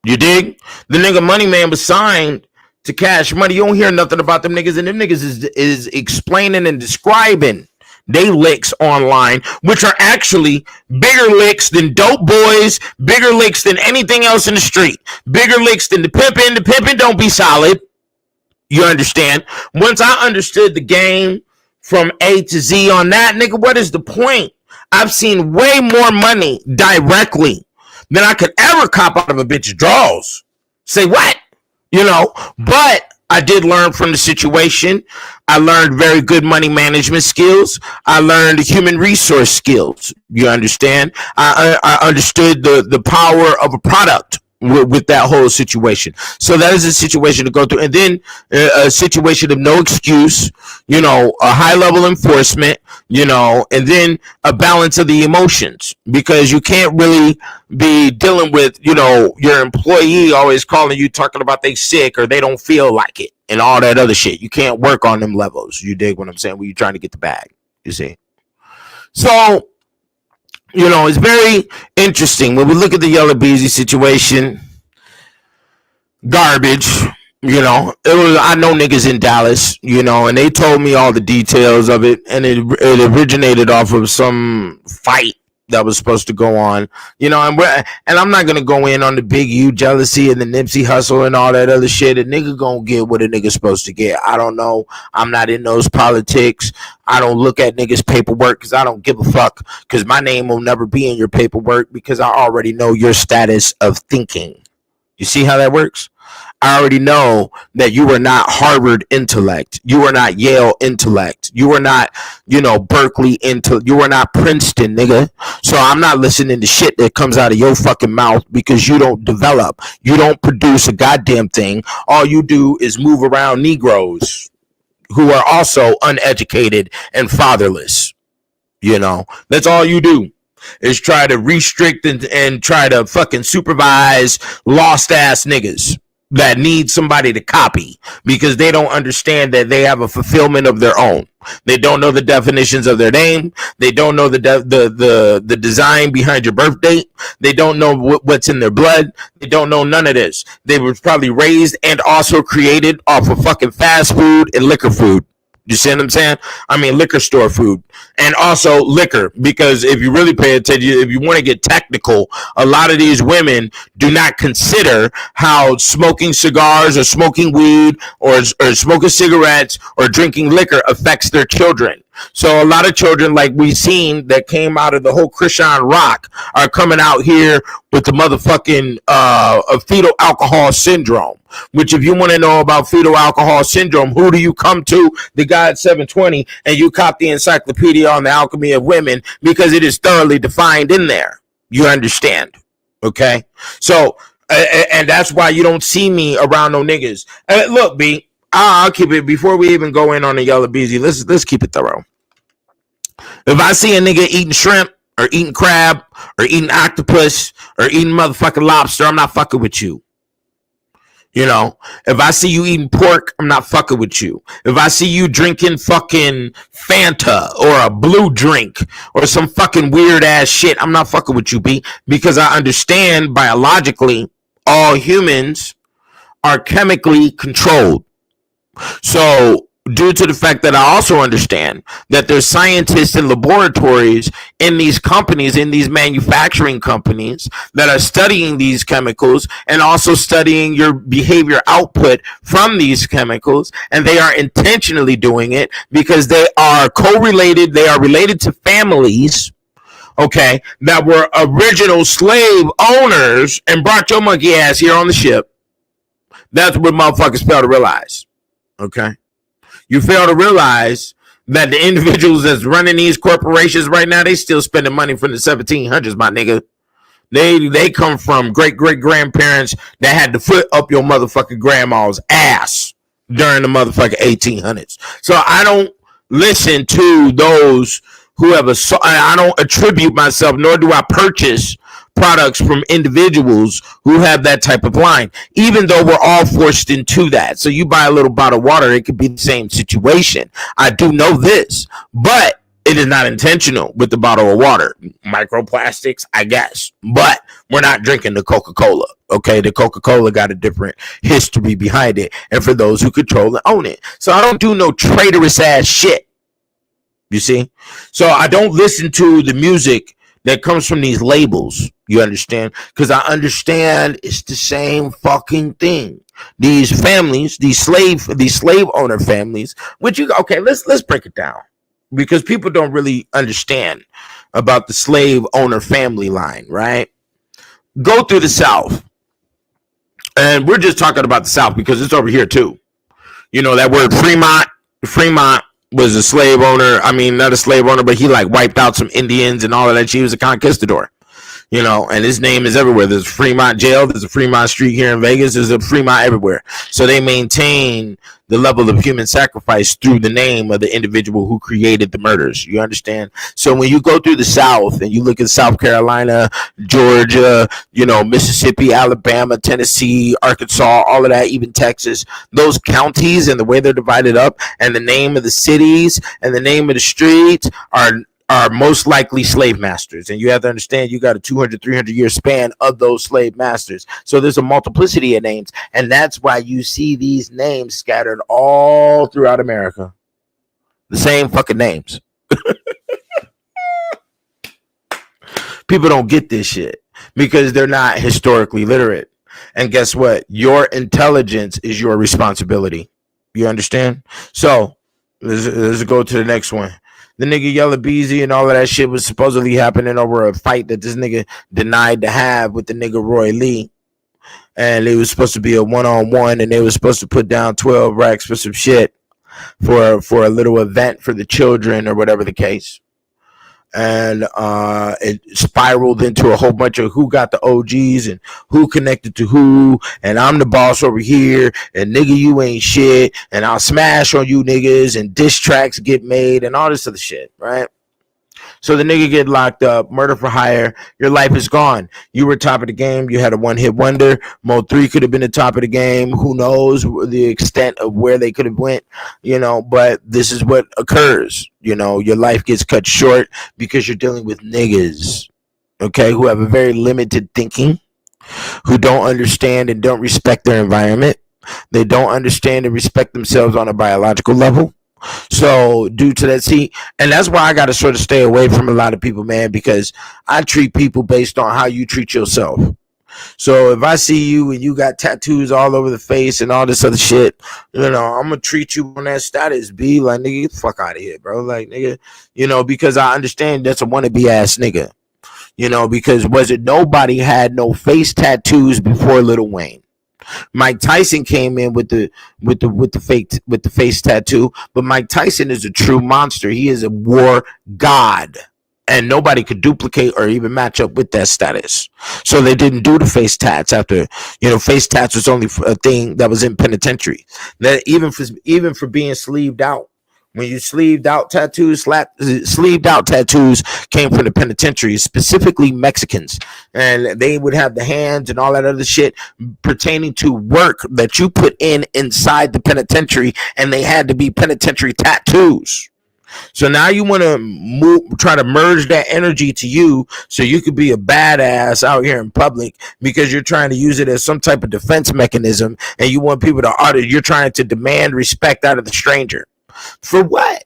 You dig? The nigga Money Man was signed to Cash Money. You don't hear nothing about them niggas. And them niggas is explaining and describing they licks online, which are actually bigger licks than Dope Boys, bigger licks than anything else in the street, bigger licks than the pimpin'. The pimpin' don't be solid. You understand? Once I understood the game from A to Z on that, nigga, what is the point? I've seen way more money directly than I could ever cop out of a bitch's draws. Say what? But I did learn from the situation. I learned very good money management skills. I learned human resource skills. You understand? I understood the power of a product with that whole situation. So that is a situation to go through. And then a situation of no excuse, a high level enforcement, and then a balance of the emotions, because you can't really be dealing with, your employee always calling you talking about they sick or they don't feel like it and all that other shit. You can't work on them levels. You dig what I'm saying? When you're trying to get the bag, you see? So, it's very interesting when we look at the Yellow Beezy situation. Garbage, it was. I know niggas in Dallas, and they told me all the details of it, and it originated off of some fight that was supposed to go on, and I'm not gonna go in on the Big U jealousy and the Nipsey hustle and all that other shit. A nigga gonna get what a nigga's supposed to get. I don't know. I'm not in those politics. I don't look at niggas' paperwork because I don't give a fuck, because my name will never be in your paperwork, because I already know your status of thinking. You see how that works? I already know that you are not Harvard intellect. You are not Yale intellect. You are not, Berkeley intellect. You are not Princeton, nigga. So I'm not listening to shit that comes out of your fucking mouth, because you don't develop. You don't produce a goddamn thing. All you do is move around Negroes who are also uneducated and fatherless. That's all you do, is try to restrict and try to fucking supervise lost ass niggas that need somebody to copy, because they don't understand that they have a fulfillment of their own. They don't know the definitions of their name. They don't know the design behind your birth date. They don't know what's in their blood. They don't know none of this. They were probably raised and also created off of fucking fast food and liquor food. You see what I'm saying? I mean, liquor store food and also liquor, because if you really pay attention, if you want to get technical, a lot of these women do not consider how smoking cigars or smoking weed or smoking cigarettes or drinking liquor affects their children. So a lot of children, like we've seen, that came out of the whole Christian rock are coming out here with the motherfucking fetal alcohol syndrome. Which, if you want to know about fetal alcohol syndrome, who do you come to? The guy at 720, and you cop the Encyclopedia on the Alchemy of Women, because it is thoroughly defined in there. You understand? Okay? So, and that's why you don't see me around no niggas. Look, B, I'll keep it, before we even go in on the yellow beezy, let's keep it thorough. If I see a nigga eating shrimp or eating crab or eating octopus or eating motherfucking lobster, I'm not fucking with you. You know, if I see you eating pork, I'm not fucking with you. If I see you drinking fucking Fanta or a blue drink or some fucking weird ass shit, I'm not fucking with you, B, because I understand biologically all humans are chemically controlled. So, due to the fact that I also understand that there's scientists in laboratories in these companies, in these manufacturing companies, that are studying these chemicals and also studying your behavior output from these chemicals, and they are intentionally doing it because they are correlated, they are related to families, okay, that were original slave owners and brought your monkey ass here on the ship. That's what motherfuckers fail to realize, okay? You fail to realize that the individuals that's running these corporations right now, they still spending money from the 1700s, my nigga. They come from great-great-grandparents that had to foot up your motherfucking grandma's ass during the motherfucking 1800s. So I don't listen to those who have I don't attribute myself, nor do I purchase products from individuals who have that type of line, even though we're all forced into that. So you buy a little bottle of water, it could be the same situation. I do know this, but it is not intentional with the bottle of water. Microplastics, I guess, but we're not drinking the Coca-Cola. Okay, the Coca-Cola got a different history behind it, and for those who control and own it. So I don't do no traitorous ass shit. You see? So I don't listen to the music that comes from these labels. You understand? Because I understand it's the same fucking thing. These families, these slave owner families, which let's break it down, because people don't really understand about the slave owner family line, right? Go through the South. And we're just talking about the South because it's over here too. You know, that word Fremont was a slave owner. I mean, not a slave owner, but he like wiped out some Indians and all of that. He was a conquistador, you know, and his name is everywhere. There's Fremont Jail. There's a Fremont Street here in Vegas. There's a Fremont everywhere. So they maintain the level of human sacrifice through the name of the individual who created the murders. You understand? So when you go through the South and you look at South Carolina, Georgia, you know, Mississippi, Alabama, Tennessee, Arkansas, all of that, even Texas, those counties and the way they're divided up and the name of the cities and the name of the streets are most likely slave masters. And you have to understand, you got a 200, 300 year span of those slave masters. So there's a multiplicity of names. And that's why you see these names scattered all throughout America. The same fucking names. People don't get this shit because they're not historically literate. And guess what? Your intelligence is your responsibility. You understand? So let's go to the next one. The nigga Yellow Beezy and all of that shit was supposedly happening over a fight that this nigga denied to have with the nigga Roy Lee. And it was supposed to be a one-on-one, and they were supposed to put down 12 racks for some shit for a little event for the children or whatever the case. And it spiraled into a whole bunch of who got the OGs and who connected to who, and I'm the boss over here, and nigga you ain't shit, and I'll smash on you niggas, and diss tracks get made and all this other shit, right? So the nigga get locked up, murder for hire, your life is gone. You were top of the game, you had a one-hit wonder. Mo 3 could have been the top of the game. Who knows the extent of where they could have went, you know, but this is what occurs. You know, your life gets cut short because you're dealing with niggas, okay, who have a very limited thinking, who don't understand and don't respect their environment. They don't understand and respect themselves on a biological level. So due to that, see, and that's why I got to sort of stay away from a lot of people, man, because I treat people based on how you treat yourself. So if I see you and you got tattoos all over the face and all this other shit, I'm gonna treat you on that status. Be like, nigga, get the fuck out of here, bro. Like, nigga, because I understand that's a wannabe ass nigga. Because was it nobody had no face tattoos before Lil Wayne? Mike Tyson came in with the face tattoo, but Mike Tyson is a true monster. He is a war god, and nobody could duplicate or even match up with that status. So they didn't do the face tats after, face tats was only a thing that was in penitentiary. That even for being sleeved out. When you sleeved out tattoos came from the penitentiary, specifically Mexicans, and they would have the hands and all that other shit pertaining to work that you put in inside the penitentiary, and they had to be penitentiary tattoos. So now you want to try to merge that energy to you so you could be a badass out here in public because you're trying to use it as some type of defense mechanism, and you want people to audit. You're trying to demand respect out of the stranger. For what?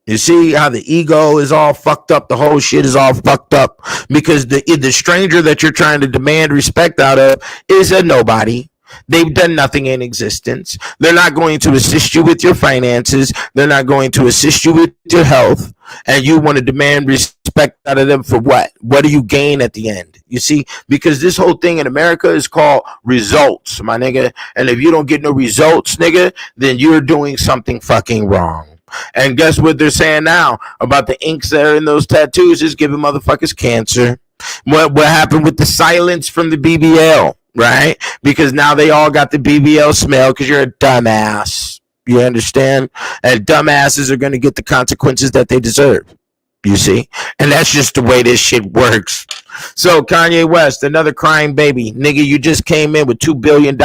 You see how the ego is all fucked up? The whole shit is all fucked up because the stranger that you're trying to demand respect out of is a nobody. They've done nothing in existence. They're not going to assist you with your finances. They're not going to assist you with your health. And you want to demand respect out of them for what? What do you gain at the end? You see, because this whole thing in America is called results, my nigga. And if you don't get no results, nigga, then you're doing something fucking wrong. And guess what they're saying now about the inks that are in those tattoos is giving motherfuckers cancer. What happened with the silence from the BBL, right? Because now they all got the BBL smell because you're a dumbass. You understand? And dumbasses are going to get the consequences that they deserve. You see? And that's just the way this shit works. So Kanye West, another crying baby. Nigga, you just came in with $2 billion.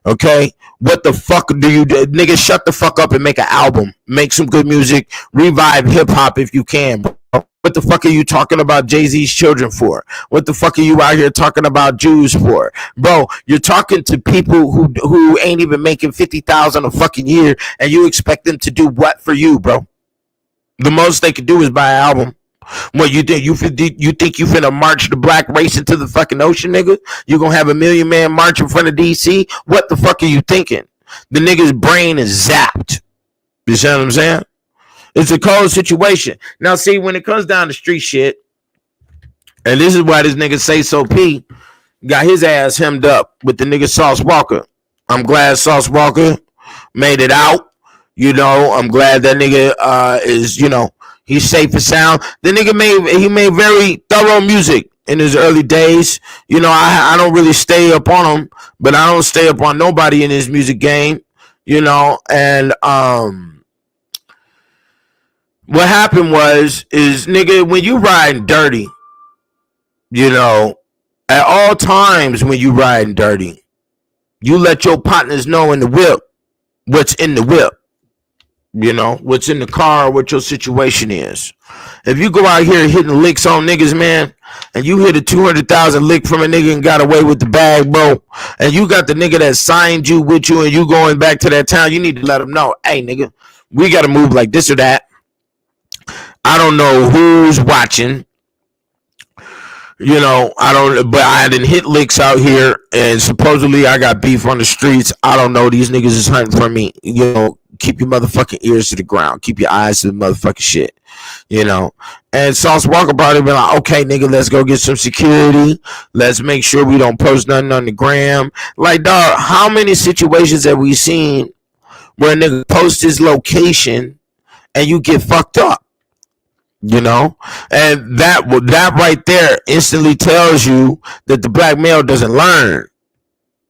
Okay? What the fuck do you do? Nigga, shut the fuck up and make an album. Make some good music. Revive hip-hop if you can, bro. What the fuck are you talking about Jay-Z's children for? What the fuck are you out here talking about Jews for? Bro, you're talking to people who ain't even making $50,000 a fucking year, and you expect them to do what for you, bro? The most they could do is buy an album. What you think you finna march the black race into the fucking ocean, nigga? You gonna have 1 million man march in front of DC? What the fuck are you thinking? The nigga's brain is zapped. You see what I'm saying? It's a cold situation. Now, see, when it comes down to street shit, and this is why this nigga Say So P got his ass hemmed up with the nigga Sauce Walker. I'm glad Sauce Walker made it out. I'm glad that nigga is, he's safe and sound. The nigga made very thorough music in his early days. I don't really stay up on him, but I don't stay up on nobody in his music game, and what happened is nigga, when you riding dirty, at all times when you riding dirty, you let your partners know in the whip what's in the whip. What's in the car, what your situation is. If you go out here hitting licks on niggas, man, and you hit a 200,000 lick from a nigga and got away with the bag, bro, and you got the nigga that signed you with you and you going back to that town, you need to let them know, hey, nigga, we got to move like this or that. I don't know who's watching. But I didn't hit licks out here, and supposedly I got beef on the streets. I don't know. These niggas is hunting for me. Keep your motherfucking ears to the ground. Keep your eyes to the motherfucking shit. And Sauce Walker probably been like, okay, nigga, let's go get some security. Let's make sure we don't post nothing on the gram. Like, dog, how many situations have we seen where a nigga posts his location and you get fucked up? And that right there instantly tells you that the black male doesn't learn.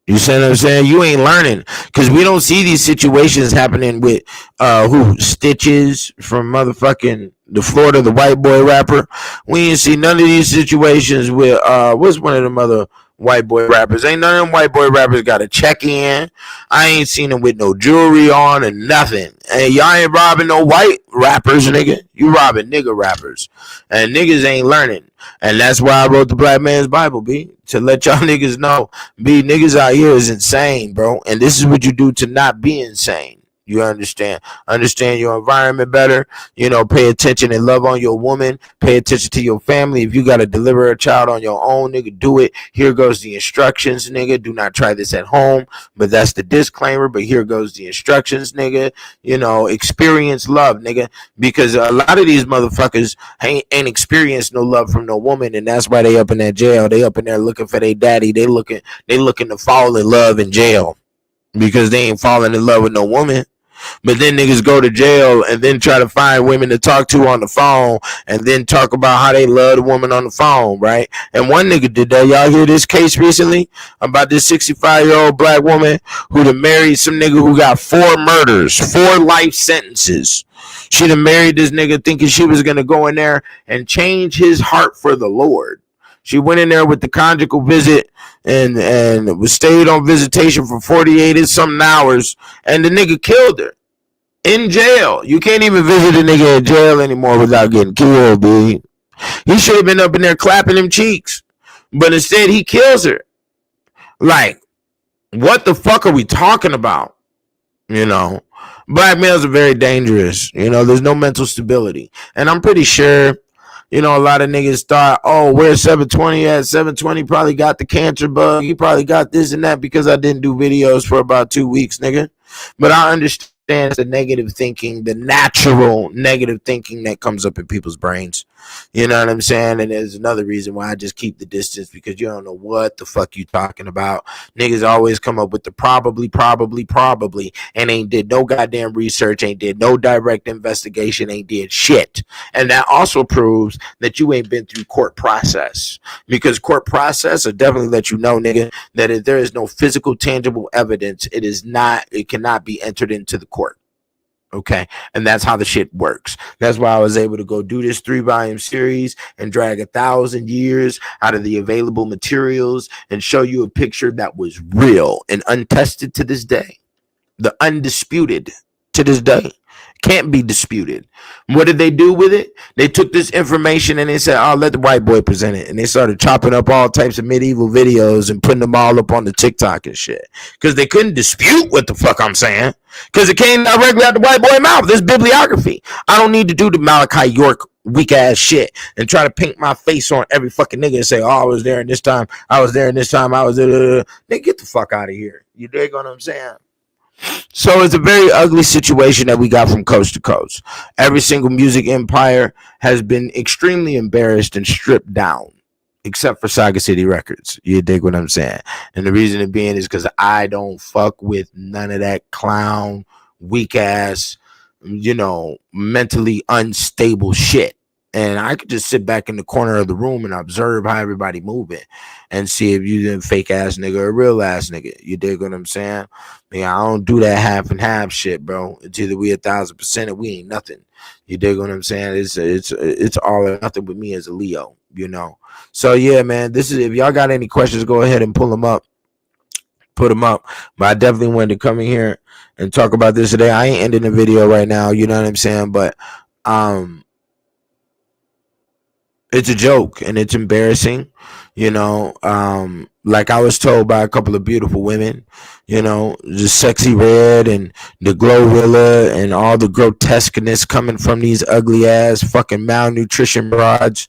You see what I'm saying? You ain't learning, because we don't see these situations happening with Stitches from motherfucking the Florida, the white boy rapper. We ain't see none of these situations with what's one of them other white boy rappers. Ain't none of them white boy rappers got a check in. I ain't seen them with no jewelry on and nothing. And y'all ain't robbing no white rappers, nigga. You robbing nigga rappers. And niggas ain't learning. And that's why I wrote the Black Man's Bible, B. To let y'all niggas know, B, niggas out here is insane, bro. And this is what you do to not be insane. You understand your environment better. Pay attention and love on your woman. Pay attention to your family. If you got to deliver a child on your own, nigga, do it. Here goes the instructions, nigga. Do not try this at home. But that's the disclaimer. But here goes the instructions, nigga. Experience love, nigga. Because a lot of these motherfuckers ain't experienced no love from no woman, and that's why they up in that jail. They up in there looking for their daddy. They looking to fall in love in jail because they ain't falling in love with no woman. But then niggas go to jail and then try to find women to talk to on the phone and then talk about how they love the woman on the phone, right? And one nigga did that. Y'all hear this case recently about this 65-year-old black woman who done married some nigga who got 4 murders, 4 life sentences. She done married this nigga thinking she was going to go in there and change his heart for the Lord. She went in there with the conjugal visit and stayed on visitation for 48 and something hours, and the nigga killed her in jail. You can't even visit a nigga in jail anymore without getting killed, dude. He should have been up in there clapping them cheeks, but instead he kills her. Like, what the fuck are we talking about? Black males are very dangerous. There's no mental stability, and I'm pretty sure. A lot of niggas thought, oh, where's 720 at? 720 probably got the cancer bug. He probably got this and that because I didn't do videos for about 2 weeks, nigga. But I understand the negative thinking, the natural negative thinking that comes up in people's brains. You know what I'm saying? And there's another reason why I just keep the distance, because you don't know what the fuck you talking about. Niggas always come up with the probably, and ain't did no goddamn research, ain't did no direct investigation, ain't did shit. And that also proves that you ain't been through court process, because court process will definitely let you know, nigga, that if there is no physical, tangible evidence, it cannot be entered into the court. Okay, and that's how the shit works. That's why I was able to go do this 3-volume series and drag 1,000 years out of the available materials and show you a picture that was real and untested to this day. The undisputed to this day. Can't be disputed. What did they do with it? They took this information and they said, oh, let the white boy present it. And they started chopping up all types of medieval videos and putting them all up on the TikTok and shit. Because they couldn't dispute what the fuck I'm saying. Because it came directly out the white boy mouth. This bibliography. I don't need to do the Malachi York weak ass shit and try to paint my face on every fucking nigga and say, oh, I was there and this time, I was there and this time, I was there. Nigga, get the fuck out of here. You dig what I'm saying? So it's a very ugly situation that we got from coast to coast. Every single music empire has been extremely embarrassed and stripped down, except for Saga City Records. You dig what I'm saying? And the reason it being is because I don't fuck with none of that clown, weak ass, mentally unstable shit. And I could just sit back in the corner of the room and observe how everybody moving and see if you a fake ass nigga or a real ass nigga. You dig what I'm saying? I don't do that half and half shit, bro. It's either we 1,000% or we ain't nothing. You dig what I'm saying? It's all or nothing with me as a Leo, So yeah, man, this is, if y'all got any questions, go ahead and pull them up. Put them up. But I definitely wanted to come in here and talk about this today. I ain't ending the video right now, you know what I'm saying? But it's a joke and it's embarrassing, like I was told by a couple of beautiful women, the Sexy Red and the Glorilla and all the grotesqueness coming from these ugly ass fucking malnutrition broads,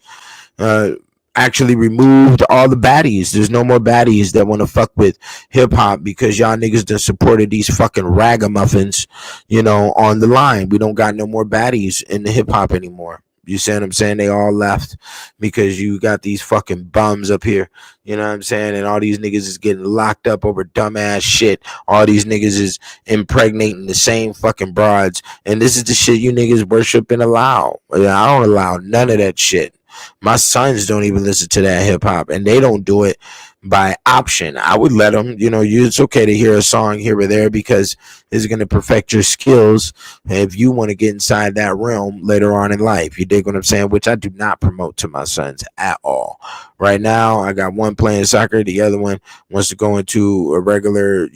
actually removed all the baddies. There's no more baddies that want to fuck with hip hop because y'all niggas done supported these fucking ragamuffins, on the line. We don't got no more baddies in the hip hop anymore. You see what I'm saying? They all left because you got these fucking bums up here. You know what I'm saying? And all these niggas is getting locked up over dumbass shit. All these niggas is impregnating the same fucking broads. And this is the shit you niggas worship and allow. I don't allow none of that shit. My sons don't even listen to that hip hop, and they don't do it by option. I would let them, it's okay to hear a song here or there because it's going to perfect your skills if you want to get inside that realm later on in life. You dig what I'm saying? Which I do not promote to my sons at all. Right now, I got one playing soccer. The other one wants to go into a regular,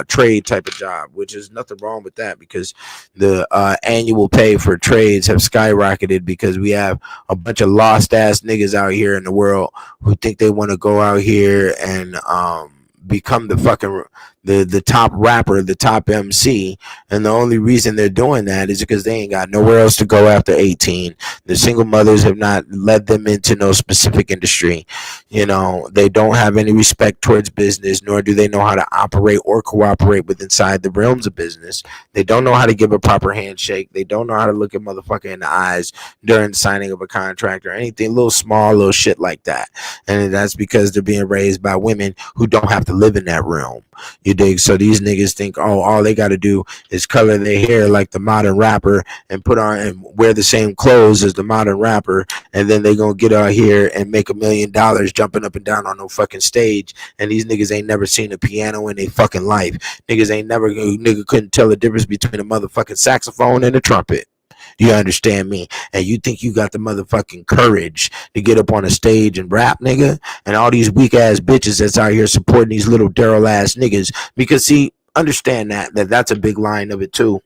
trade type of job, which is nothing wrong with that because the annual pay for trades have skyrocketed because we have a bunch of lost ass niggas out here in the world who think they want to go out here and become the fucking the top rapper, the top MC, and the only reason they're doing that is because they ain't got nowhere else to go after 18. The single mothers have not led them into no specific industry. You know, they don't have any respect towards business, nor do they know how to operate or cooperate with inside the realms of business. They don't know how to give a proper handshake. They don't know how to look a motherfucker in the eyes during signing of a contract or anything, little small little shit like that. And that's because they're being raised by women who don't have to live in that realm. You dig? So these niggas think, oh, all they got to do is color their hair like the modern rapper and put on and wear the same clothes as the modern rapper, and then they gonna get out here and make $1 million jumping up and down on no fucking stage. And these niggas ain't never seen a piano in their fucking life. Nigga couldn't tell the difference between a motherfucking saxophone and a trumpet. You understand me? And you think you got the motherfucking courage to get up on a stage and rap, nigga? And all these weak ass bitches that's out here supporting these little Daryl ass niggas. Because see, understand that's a big line of it too.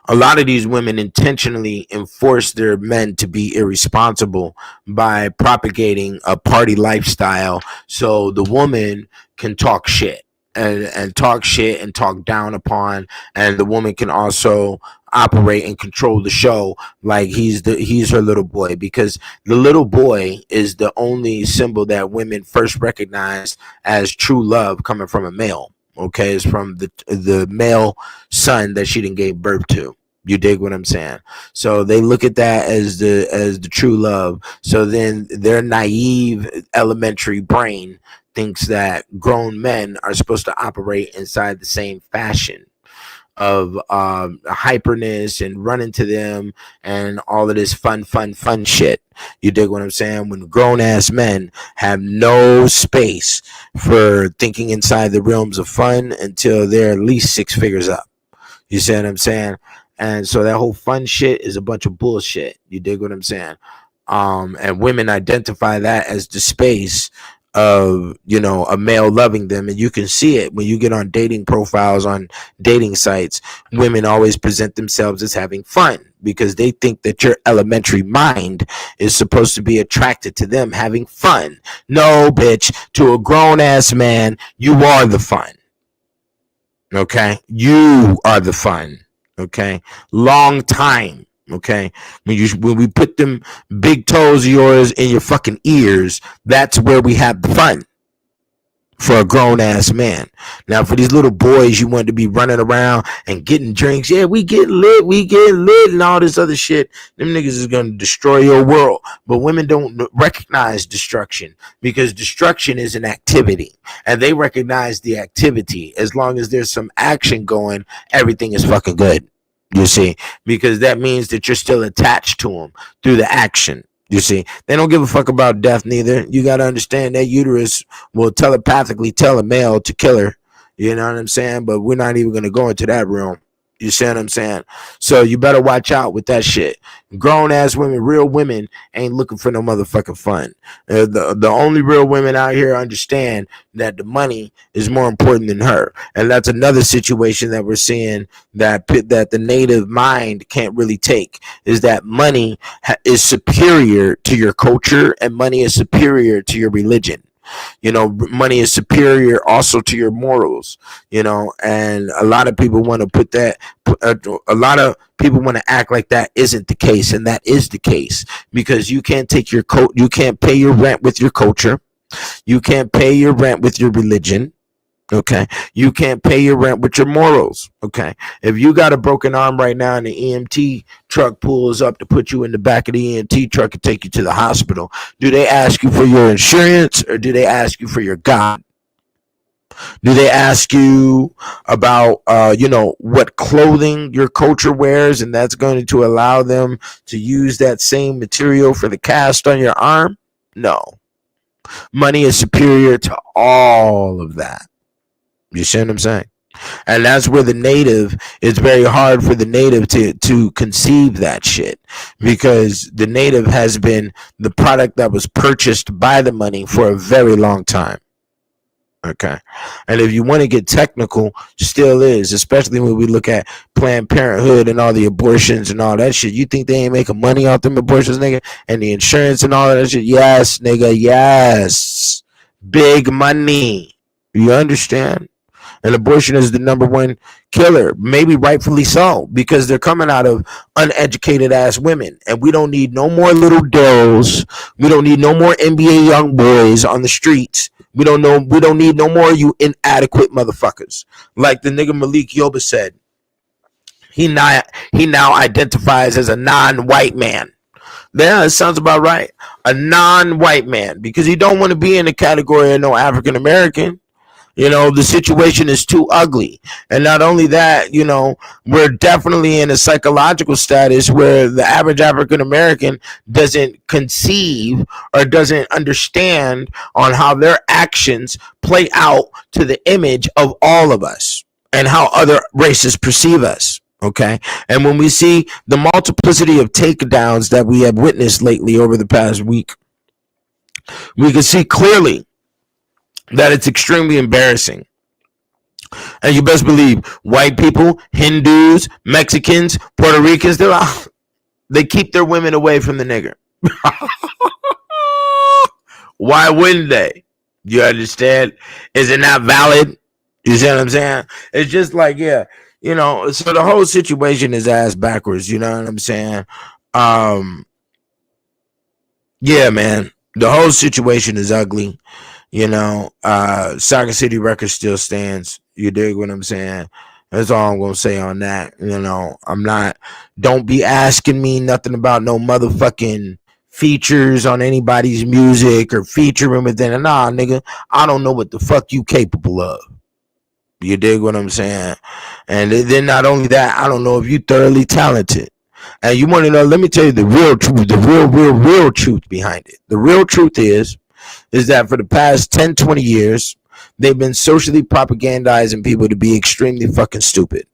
A lot of these women intentionally enforce their men to be irresponsible by propagating a party lifestyle so the woman can talk shit and talk shit and talk down upon, and the woman can also operate and control the show like he's her little boy, because the little boy is the only symbol that women first recognize as true love coming from a male. Okay, it's from the male son that she didn't gave birth to. You dig what I'm saying? So they look at that as the true love. So then their naive elementary brain thinks that grown men are supposed to operate inside the same fashion of hyperness and run into them and all of this fun shit. You dig what I'm saying? When grown ass men have no space for thinking inside the realms of fun until they're at least 6 figures up. You see what I'm saying? And so that whole fun shit is a bunch of bullshit. You dig what I'm saying? And women identify that as the space of, you know, a male loving them. And you can see it when you get on dating profiles on dating sites. Women always present themselves as having fun because they think that your elementary mind is supposed to be attracted to them having fun. No, bitch, to a grown ass man, you are the fun. Okay? You are the fun. Okay? Long time. Okay, when we put them big toes of yours in your fucking ears, that's where we have the fun for a grown ass man. Now, for these little boys, you want to be running around and getting drinks. Yeah, we get lit, and all this other shit. Them niggas is gonna destroy your world. But women don't recognize destruction because destruction is an activity, and they recognize the activity. As long as there's some action going, everything is fucking good. You see, because that means that you're still attached to them through the action. You see, they don't give a fuck about death neither. You got to understand that uterus will telepathically tell a male to kill her. You know what I'm saying? But we're not even going to go into that realm. You see what I'm saying? So you better watch out with that shit. Grown ass women, real women ain't looking for no motherfucking fun. The only real women out here understand that the money is more important than her. And that's another situation that we're seeing that the native mind can't really take, is that money is superior to your culture and money is superior to your religion. You know, money is superior also to your morals, you know, and a lot of people want to put that, a lot of people want to act like that isn't the case, and that is the case, because you can't take your you can't pay your rent with your culture, you can't pay your rent with your religion. Okay, you can't pay your rent with your morals. Okay, if you got a broken arm right now and the EMT truck pulls up to put you in the back of the EMT truck and take you to the hospital, do they ask you for your insurance or do they ask you for your God? Do they ask you about, you know, what clothing your culture wears, and that's going to allow them to use that same material for the cast on your arm? No. Money is superior to all of that. You see what I'm saying? And that's where the native, it's very hard for the native to conceive that shit, because the native has been the product that was purchased by the money for a very long time. Okay. And if you want to get technical, still is, especially when we look at Planned Parenthood and all the abortions and all that shit. You think they ain't making money off them abortions, nigga? And the insurance and all that shit? Yes, nigga, yes. Big money. You understand? And abortion is the number one killer, maybe rightfully so, because they're coming out of uneducated ass women. And we don't need no more little dills. We don't need no more NBA young boys on the streets. We don't need no more you inadequate motherfuckers. Like the nigga Malik Yoba said, he now identifies as a non-white man. Yeah, it sounds about right. A non-white man, because he don't want to be in the category of no African American. You know, the situation is too ugly. And not only that, you know, we're definitely in a psychological status where the average African American doesn't conceive or doesn't understand on how their actions play out to the image of all of us and how other races perceive us. Okay. And when we see the multiplicity of takedowns that we have witnessed lately over the past week, we can see clearly that it's extremely embarrassing. And you best believe white people, Hindus, Mexicans, Puerto Ricans, they keep their women away from the nigger. Why wouldn't they? You understand? Is it not valid? You see what I'm saying? It's just like, yeah. You know, so the whole situation is ass backwards. You know what I'm saying? Yeah, man. The whole situation is ugly. You know, Soccer City Records still stands. You dig what I'm saying? That's all I'm going to say on that. You know, don't be asking me nothing about no motherfucking features on anybody's music or featuring within. Nah, nigga, I don't know what the fuck you capable of. You dig what I'm saying? And then not only that, I don't know if you thoroughly talented. And you want to know, let me tell you the real truth, the real truth behind it. The real truth is that for the past 10, 20 years, they've been socially propagandizing people to be extremely fucking stupid.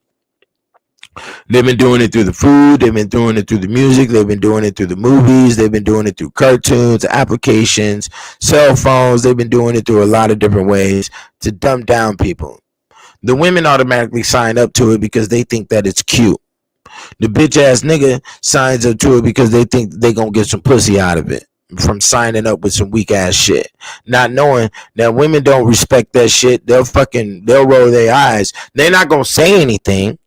They've been doing it through the food. They've been doing it through the music. They've been doing it through the movies. They've been doing it through cartoons, applications, cell phones. They've been doing it through a lot of different ways to dumb down people. The women automatically sign up to it because they think that it's cute. The bitch ass nigga signs up to it because they think they gonna get some pussy out of it from signing up with some weak ass shit, not knowing that women don't respect that shit. They'll roll their eyes. They're not gonna say anything,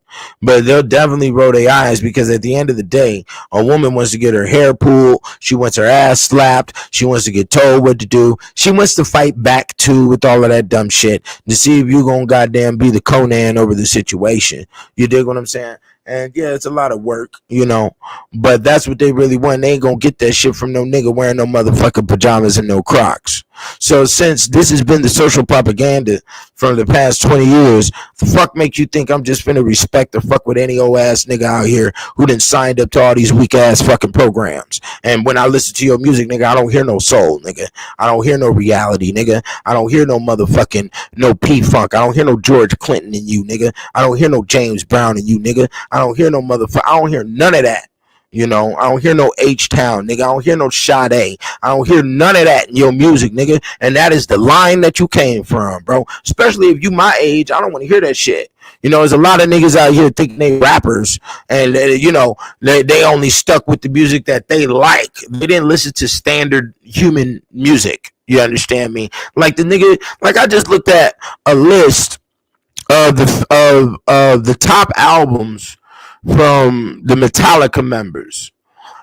but they'll definitely roll their eyes, because at the end of the day, a woman wants to get her hair pulled. She wants her ass slapped. She wants to get told what to do. She wants to fight back too with all of that dumb shit to see if you gonna goddamn be the Conan over the situation. You dig what I'm saying? And yeah, it's a lot of work, you know, but that's what they really want. They ain't gonna get that shit from no nigga wearing no motherfucking pajamas and no Crocs. So since this has been the social propaganda from the past 20 years, the fuck make you think I'm just finna respect or fuck with any old ass nigga out here who done signed up to all these weak ass fucking programs? And when I listen to your music, nigga, I don't hear no soul, nigga. I don't hear no reality, nigga. I don't hear no motherfucking no P-Funk. I don't hear no George Clinton in you, nigga. I don't hear no James Brown in you, nigga. I don't hear no motherfucker. I don't hear none of that. You know, I don't hear no H-Town, nigga. I don't hear no Sade. I don't hear none of that in your music, nigga. And that is the line that you came from, bro. Especially if you my age, I don't want to hear that shit. You know, there's a lot of niggas out here thinking they rappers, and you know, they only stuck with the music that they like. They didn't listen to standard human music. You understand me? Like the nigga, like I just looked at a list of the top albums from the Metallica members,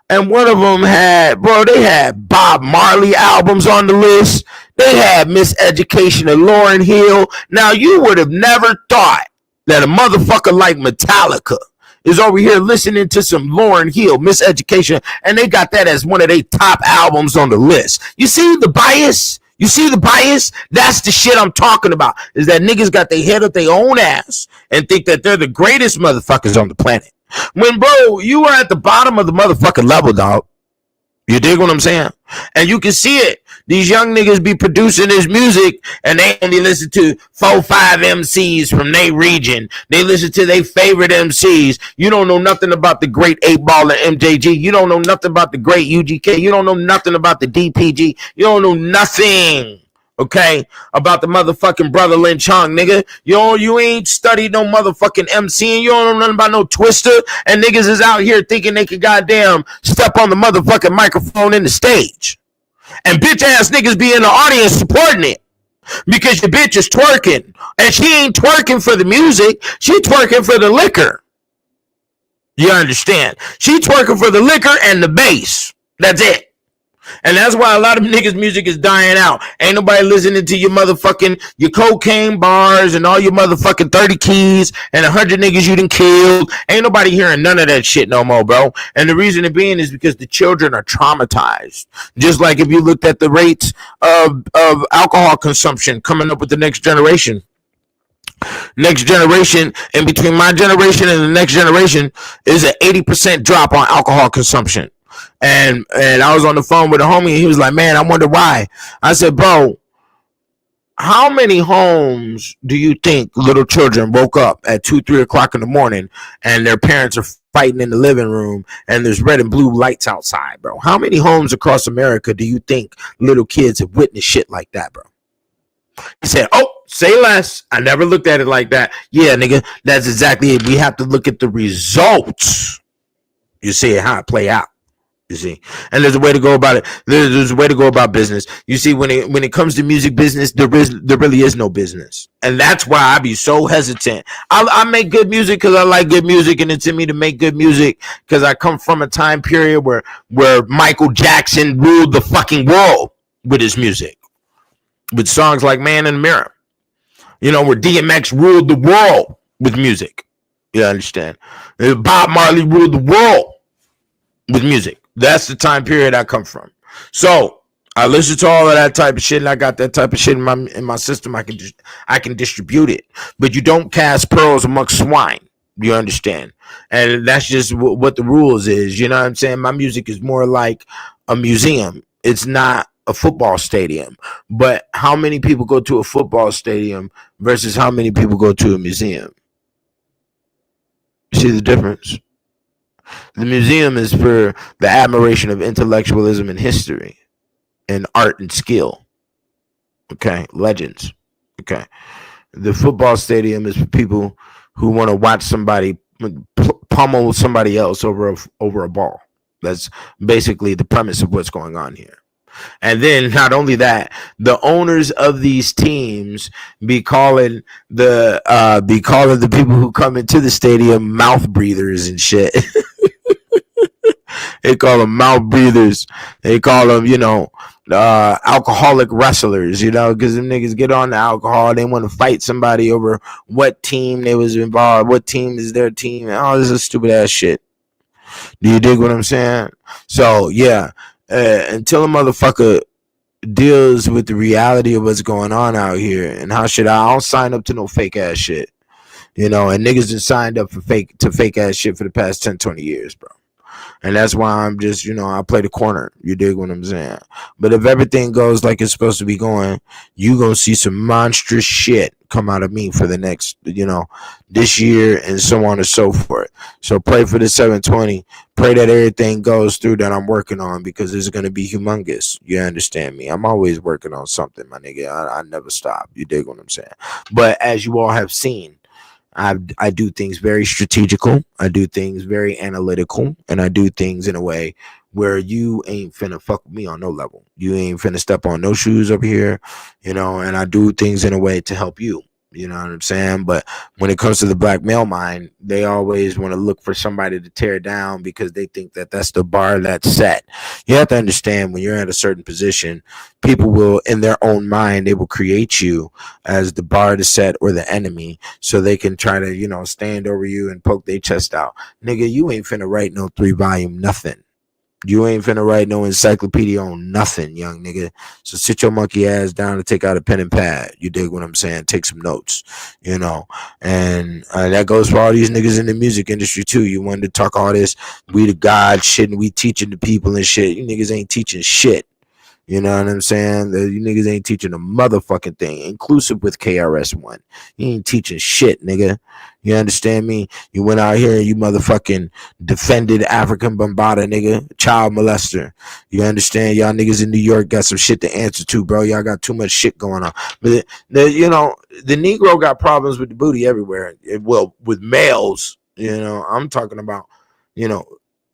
and one of them they had Bob Marley albums on the list. They had Miseducation of Lauryn Hill. Now you would have never thought that a motherfucker like Metallica is over here listening to some Lauryn Hill, Miseducation, and they got that as one of their top albums on the list. You see the bias? You see the bias? That's the shit I'm talking about, is that niggas got their head up their own ass and think that they're the greatest motherfuckers on the planet. When, bro, you are at the bottom of the motherfucking level, dog. You dig what I'm saying? And you can see it. These young niggas be producing this music and they only listen to 4-5 MCs from their region. They listen to their favorite MCs. You don't know nothing about the great 8-Ball and MJG. You don't know nothing about the great UGK. You don't know nothing about the DPG. You don't know nothing, okay, about the motherfucking Brother Lynch Hung, nigga. You ain't studied no motherfucking MC, and you don't know nothing about no Twister, and niggas is out here thinking they could goddamn step on the motherfucking microphone in the stage. And bitch ass niggas be in the audience supporting it. because your bitch is twerking, and she ain't twerking for the music. She twerking for the liquor. You understand? She twerking for the liquor and the bass. That's it. And that's why a lot of niggas' music is dying out. Ain't nobody listening to your cocaine bars and all your motherfucking 30 keys and 100 niggas you done killed. Ain't nobody hearing none of that shit no more, bro. And the reason it being is because the children are traumatized. Just like if you looked at the rates of alcohol consumption coming up with the next generation. Next generation, and between my generation and the next generation, is an 80% drop on alcohol consumption. And I was on the phone with a homie, and he was like, man, I wonder why. I said, bro, how many homes do you think little children woke up at 2-3 o'clock in the morning and their parents are fighting in the living room and there's red and blue lights outside, bro? How many homes across America do you think little kids have witnessed shit like that, bro? He said, oh, say less. I never looked at it like that. Yeah, nigga, that's exactly it. We have to look at the results. You see how it play out. You see, and there's a way to go about it. There's a way to go about business. You see, when it comes to music business, there really is no business, and that's why I be so hesitant. I make good music because I like good music, and it's in me to make good music because I come from a time period where Michael Jackson ruled the fucking world with his music, with songs like "Man in the Mirror." You know, where DMX ruled the world with music. You understand? Bob Marley ruled the world with music. That's the time period I come from. So I listen to all of that type of shit, and I got that type of shit in my system. I can distribute it, but you don't cast pearls amongst swine. You understand? And that's just what the rules is. You know what I'm saying? My music is more like a museum. It's not a football stadium. But how many people go to a football stadium versus how many people go to a museum? You see the difference? The museum is for the admiration of intellectualism and history and art and skill. Okay, legends. Okay. The football stadium is for people who want to watch somebody pummel somebody else over a ball. That's basically the premise of what's going on here. And then not only that, the owners of these teams be calling the people who come into the stadium mouth breathers and shit. They call them mouth breathers. They call them, alcoholic wrestlers, because them niggas get on the alcohol. They want to fight somebody over what team they was involved, what team is their team. Oh, this is stupid ass shit. Do you dig what I'm saying? So, yeah, until a motherfucker deals with the reality of what's going on out here and how shit, I don't sign up to no fake ass shit. And niggas have signed up for fake ass shit for the past 10, 20 years, bro. And that's why I'm just, I play the corner. You dig what I'm saying? But if everything goes like it's supposed to be going, you going to see some monstrous shit come out of me for the next, this year and so on and so forth. So pray for the 720. Pray that everything goes through that I'm working on, because it's going to be humongous. You understand me? I'm always working on something, my nigga. I never stop. You dig what I'm saying? But as you all have seen, I do things very strategical. I do things very analytical, and I do things in a way where you ain't finna fuck with me on no level. You ain't finna step on no shoes over here, and I do things in a way to help you. You know what I'm saying? But when it comes to the black male mind, they always want to look for somebody to tear down because they think that that's the bar that's set. You have to understand, when you're at a certain position, people will, in their own mind, they will create you as the bar to set or the enemy, so they can try to, stand over you and poke their chest out. Nigga, you ain't finna write no 3-volume nothing. You ain't finna write no encyclopedia on nothing, young nigga. So sit your monkey ass down and take out a pen and pad. You dig what I'm saying? Take some notes, and that goes for all these niggas in the music industry too. You wanted to talk all this, we the God shit, and we teaching the people and shit. You niggas ain't teaching shit. You know what I'm saying? You niggas ain't teaching a motherfucking thing, inclusive with KRS-One. You ain't teaching shit, nigga. You understand me? You went out here and you motherfucking defended African Bambaataa, nigga. Child molester. You understand? Y'all niggas in New York got some shit to answer to, bro. Y'all got too much shit going on. But, the Negro got problems with the booty everywhere. Well, with males, I'm talking about,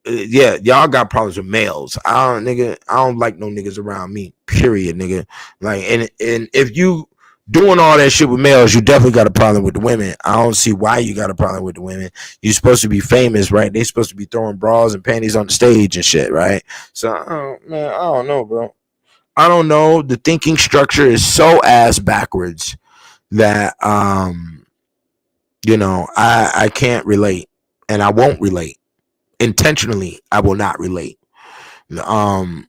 yeah, y'all got problems with males. I don't like no niggas around me, period, nigga. Like, and if you doing all that shit with males, you definitely got a problem with the women. I don't see why you got a problem with the women. You're supposed to be famous, right? They supposed to be throwing bras and panties on the stage and shit, right? So, man, I don't know, bro. I don't know. The thinking structure is so ass backwards that, I can't relate, and I won't relate. Intentionally, I will not relate. The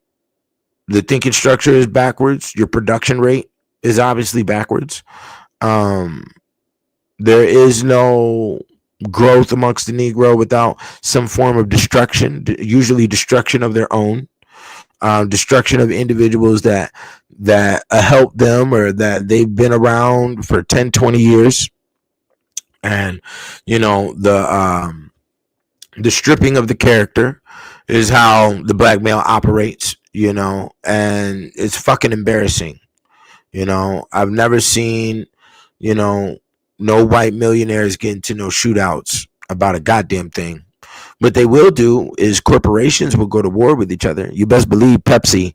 thinking structure is backwards. Your production rate is obviously backwards. There is no growth amongst the Negro without some form of destruction, usually destruction of their own, destruction of individuals that help them or that they've been around for 10, 20 years. And, the stripping of the character is how the black male operates, and it's fucking embarrassing. I've never seen, no white millionaires get into no shootouts about a goddamn thing. What they will do is corporations will go to war with each other. You best believe Pepsi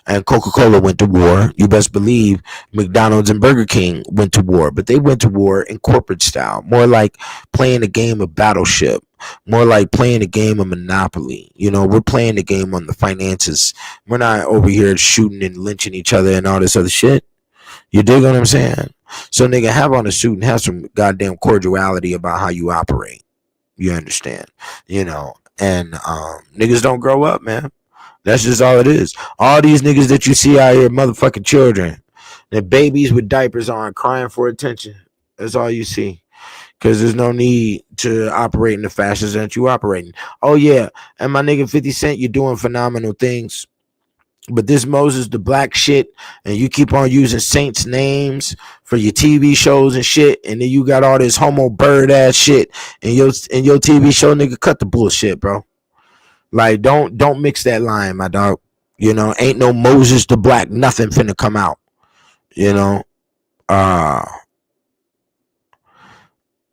and Coca-Cola went to war. You best believe McDonald's and Burger King went to war, but they went to war in corporate style, more like playing a game of Battleship, more like playing a game of Monopoly. We're playing the game on the finances. We're not over here shooting and lynching each other and all this other shit. You dig what I'm saying? So, nigga, have on a suit and have some goddamn cordiality about how you operate. You understand? And niggas don't grow up, man. That's just all it is. All these niggas that you see out here, motherfucking children, they're babies with diapers on, crying for attention. That's all you see. Because there's no need to operate in the fashions that you operating. Oh, yeah. And my nigga 50 Cent, you're doing phenomenal things. But this Moses the Black shit, and you keep on using saints' names for your TV shows and shit, and then you got all this homo bird ass shit in your TV show, nigga. Cut the bullshit, bro. Like, don't mix that line, my dog. Ain't no Moses the Black, nothing finna come out.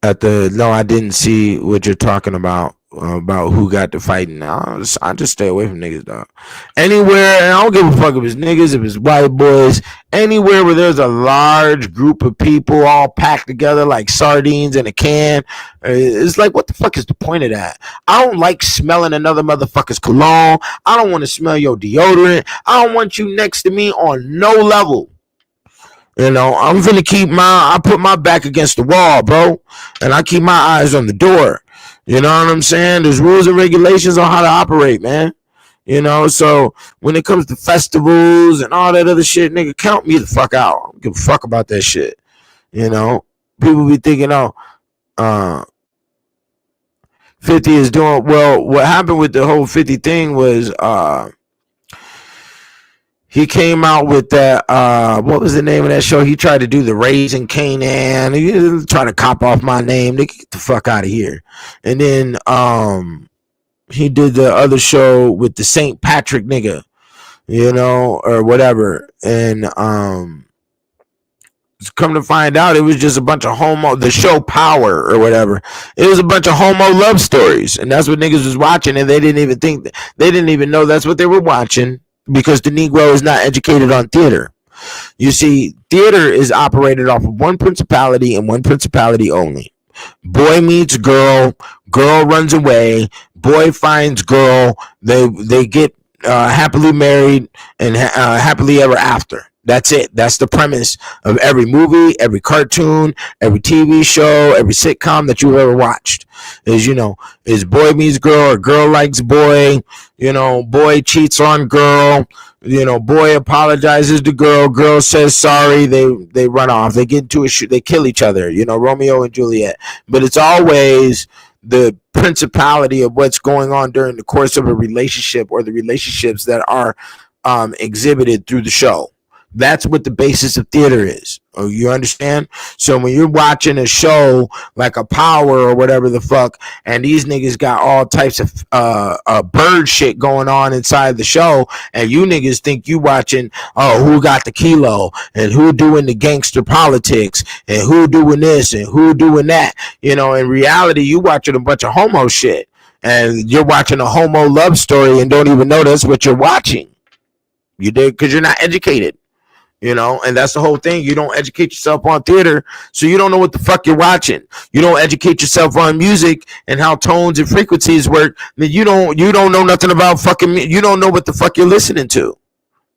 I didn't see what you're talking about who got the fighting. I just stay away from niggas, dog. Anywhere, and I don't give a fuck if it's niggas, if it's white boys, anywhere where there's a large group of people all packed together like sardines in a can, it's like, what the fuck is the point of that? I don't like smelling another motherfucker's cologne. I don't want to smell your deodorant. I don't want you next to me on no level. I'm finna I put my back against the wall, bro, and I keep my eyes on the door. You know what I'm saying? There's rules and regulations on how to operate, man. So when it comes to festivals and all that other shit, nigga, count me the fuck out. I don't give a fuck about that shit. People be thinking, 50 is doing well. What happened with the whole 50 thing was, he came out with that, what was the name of that show? He tried to do the Raising Canaan. He tried to cop off my name. Nigga, get the fuck out of here. And then he did the other show with the St. Patrick nigga, or whatever. And come to find out, it was just a bunch of the show Power or whatever. It was a bunch of homo love stories. And that's what niggas was watching. And they didn't even know that's what they were watching. Because the Negro is not educated on theater. You see, theater is operated off of one principality and one principality only. Boy meets girl, girl runs away, boy finds girl, they get happily married and happily ever after. That's it. That's the premise of every movie, every cartoon, every TV show, every sitcom that you've ever watched. Is boy meets girl or girl likes boy, boy cheats on girl, boy apologizes to girl, girl says sorry, they run off, they get into a shoot, they kill each other, Romeo and Juliet. But it's always the principality of what's going on during the course of a relationship or the relationships that are exhibited through the show. That's what the basis of theater is. Oh, you understand? So when you're watching a show like a Power or whatever the fuck, and these niggas got all types of bird shit going on inside the show, and you niggas think you watching who got the kilo and who doing the gangster politics and who doing this and who doing that. In reality, you watching a bunch of homo shit, and you're watching a homo love story and don't even know that's what you're watching. You did, because you're not educated. You know, and that's the whole thing. You don't educate yourself on theater, so you don't know what the fuck you're watching. You don't educate yourself on music and how tones and frequencies work. Then you don't know nothing about fucking. You don't know what the fuck you're listening to.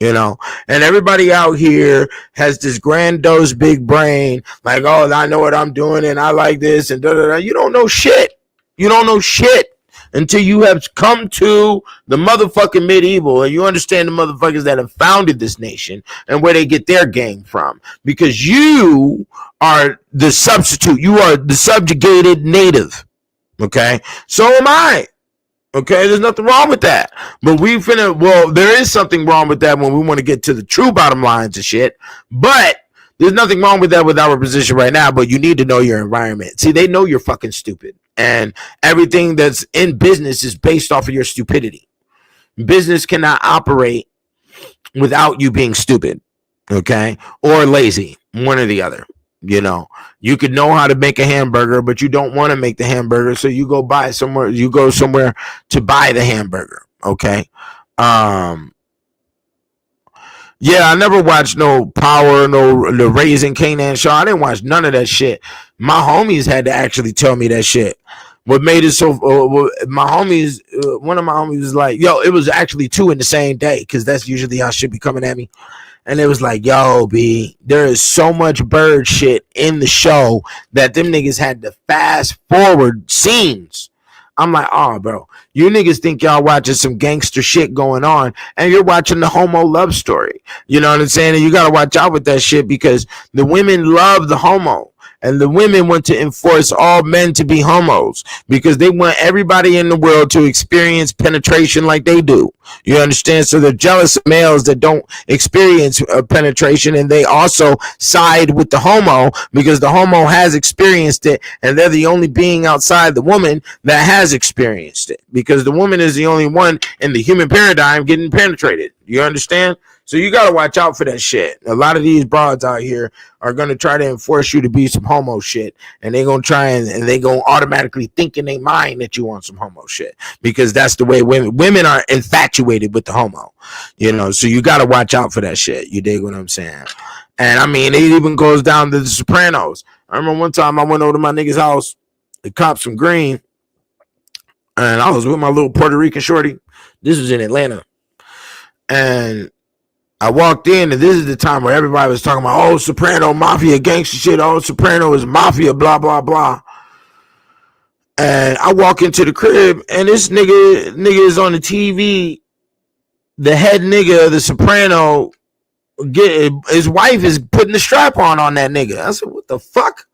You know, and everybody out here has this grandiose big brain, like, oh, I know what I'm doing and I like this and da da da. You don't know shit. You don't know shit until you have come to the motherfucking medieval and you understand the motherfuckers that have founded this nation and where they get their game from. Because you are the substitute. You are the subjugated native. Okay? So am I. Okay, there's nothing wrong with that. But there is something wrong with that when we want to get to the true bottom lines of shit. But there's nothing wrong with that with our position right now. But you need to know your environment. See, they know you're fucking stupid. And everything that's in business is based off of your stupidity. Business cannot operate without you being stupid. Okay? Or lazy. One or the other. You know, you could know how to make a hamburger, but you don't want to make the hamburger, so you go buy somewhere. You go somewhere to buy the hamburger. Okay. Yeah, I never watched no Power, no the Raising Kanan show. I didn't watch none of that shit. My homies had to actually tell me that shit. What made it so? My homies, one of my homies was like, "Yo, it was actually 2 in the same day," because that's usually how shit be coming at me. And it was like, yo, B, there is so much bird shit in the show that them niggas had to fast forward scenes. I'm like, oh, bro, you niggas think y'all watching some gangster shit going on, and you're watching the homo love story. You know what I'm saying? And you got to watch out with that shit because the women love the homo. And the women want to enforce all men to be homos because they want everybody in the world to experience penetration like they do. You understand? So they're jealous of males that don't experience penetration, and they also side with the homo because the homo has experienced it, and they're the only being outside the woman that has experienced it because the woman is the only one in the human paradigm getting penetrated. You understand? So you got to watch out for that shit. A lot of these broads out here are going to try to enforce you to be some homo shit. And they're going to try and they're going to automatically think in their mind that you want some homo shit. Because that's the way women are infatuated with the homo. You know, so you got to watch out for that shit. You dig what I'm saying? And I mean, it even goes down to the Sopranos. I remember one time I went over to my nigga's house to cop some green. And I was with my little Puerto Rican shorty. This was in Atlanta. And I walked in, and this is the time where everybody was talking about, oh, Soprano, mafia, gangster shit. Oh, Soprano is mafia, blah, blah, blah. And I walk into the crib, and this nigga is on the TV. The head nigga of the Soprano, his wife is putting the strap on that nigga. I said, what the fuck?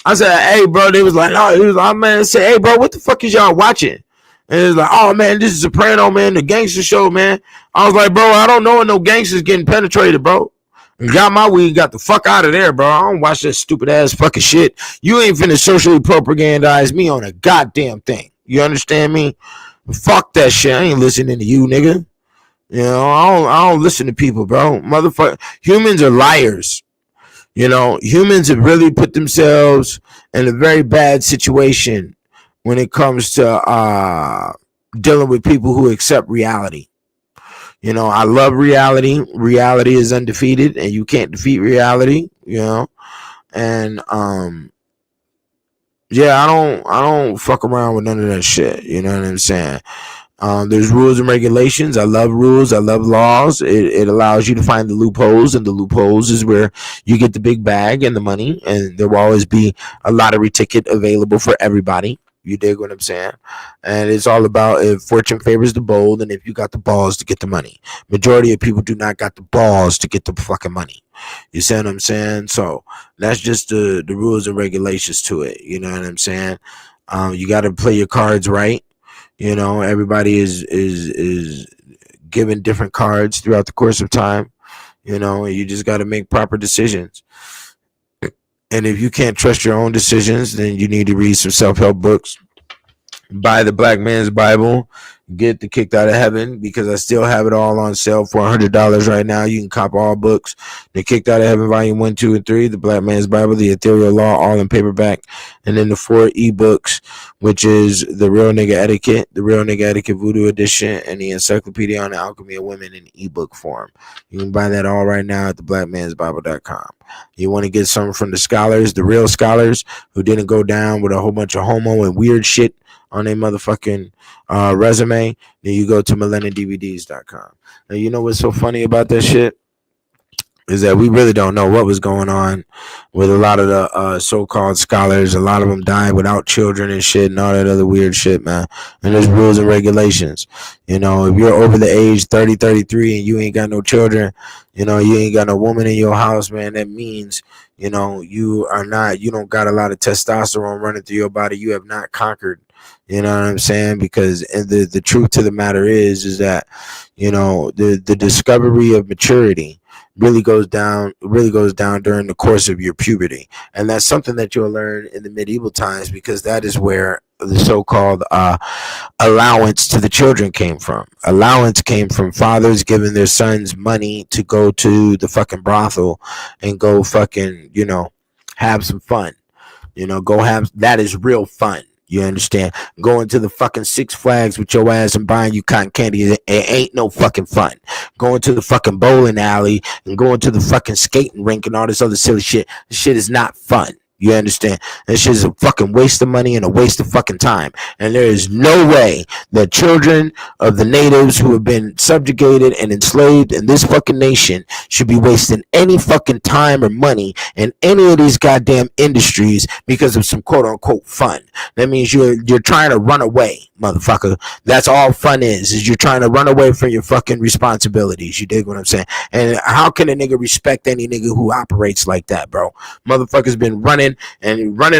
I said, hey, bro. They was like, no. He was like, man. I said, hey, bro, what the fuck is y'all watching? And it was like, oh, man, this is Soprano, man, the gangster show, man. I was like, bro, I don't know no gangsters getting penetrated, bro. And got my weed, got the fuck out of there, bro. I don't watch that stupid ass fucking shit. You ain't finna socially propagandize me on a goddamn thing. You understand me? Fuck that shit. I ain't listening to you, nigga. You know, I don't listen to people, bro. Motherfucker, humans are liars. You know, humans have really put themselves in a very bad situation when it comes to dealing with people who accept reality. You know, I love reality. Reality is undefeated, and you can't defeat reality, you know. And yeah, I don't fuck around with none of that shit. You know what I'm saying? There's rules and regulations. I love rules. I love laws. It allows you to find the loopholes, and the loopholes is where you get the big bag and the money, and there will always be a lottery ticket available for everybody. You dig what I'm saying? And it's all about if fortune favors the bold and if you got the balls to get the money. Majority of people do not got the balls to get the fucking money. You see what I'm saying? So that's just the rules and regulations to it. You know what I'm saying? You got to play your cards right. You know, everybody is given different cards throughout the course of time. You know, you just got to make proper decisions. And if you can't trust your own decisions, then you need to read some self-help books. buy the Black Man's Bible, get the Kicked Out of Heaven, because I still have it all on sale for $100 right now. You can cop all books: the Kicked Out of Heaven Volume 1, 2, and 3, the Black Man's Bible, the Ethereal Law, all in paperback, and then the 4 ebooks, which is the Real Nigga Etiquette, the Real Nigga Etiquette VooDoo Edition, and the Encyclopedia on the Alchemy of Women in ebook form. You can buy that all right now at theblackmansbible.com. You want to get something from the scholars, the real scholars who didn't go down with a whole bunch of homo and weird shit on their motherfucking resume, then you go to millenniumdvds.com. Now, you know what's so funny about that shit is that we really don't know what was going on with a lot of the so-called scholars. A lot of them died without children and shit and all that other weird shit, man. And there's rules and regulations. You know, if you're over the age 30, 33 and you ain't got no children, you know, you ain't got no woman in your house, man, that means, you know, you don't got a lot of testosterone running through your body. You have not conquered. You know what I'm saying? Because the truth to the matter is that, you know, the discovery of maturity really goes down during the course of your puberty. And that's something that you'll learn in the medieval times, because that is where the so-called allowance to the children came from. Allowance came from fathers giving their sons money to go to the fucking brothel and go fucking, you know, have some fun. You know, that is real fun. You understand? Going to the fucking Six Flags with your ass and buying you cotton candy, it ain't no fucking fun. Going to the fucking bowling alley and going to the fucking skating rink and all this other silly shit, this shit is not fun. You understand? This shit is a fucking waste of money and a waste of fucking time. And there is no way that children of the natives who have been subjugated and enslaved in this fucking nation should be wasting any fucking time or money in any of these goddamn industries because of some quote unquote fun. That means you're trying to run away, motherfucker. That's all fun is you're trying to run away from your fucking responsibilities. You dig what I'm saying? And how can a nigga respect any nigga who operates like that, bro? Motherfucker's been running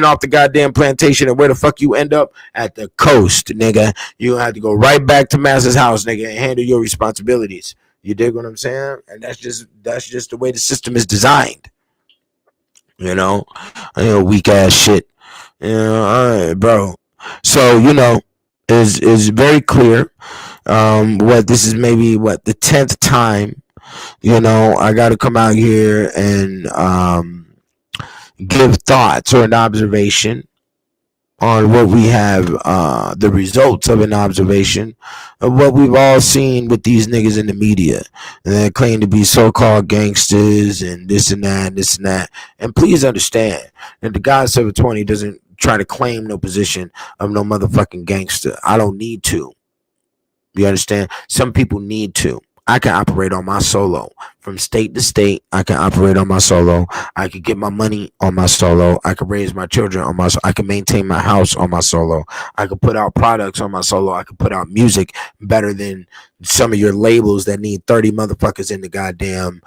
off the goddamn plantation, and where the fuck you end up? At the coast, nigga. You have to go right back to Master's house, nigga, and handle your responsibilities. You dig what I'm saying? And that's just the way the system is designed. You know, weak ass shit. You know, all right, bro. So, you know, is very clear. What this is maybe the 10th time, you know, I got to come out here and give thoughts or an observation on what we have, the results of an observation of what we've all seen with these niggas in the media, and they claim to be so-called gangsters and this and that and this and that. And please understand that the God 720 doesn't try to claim no position of no motherfucking gangster. I don't need to. You understand? Some people need to. I can operate on my solo from state to state. I can operate on my solo. I can get my money on my solo. I can raise my children on my solo. I can maintain my house on my solo. I can put out products on my solo. I can put out music better than some of your labels that need 30 motherfuckers in the goddamn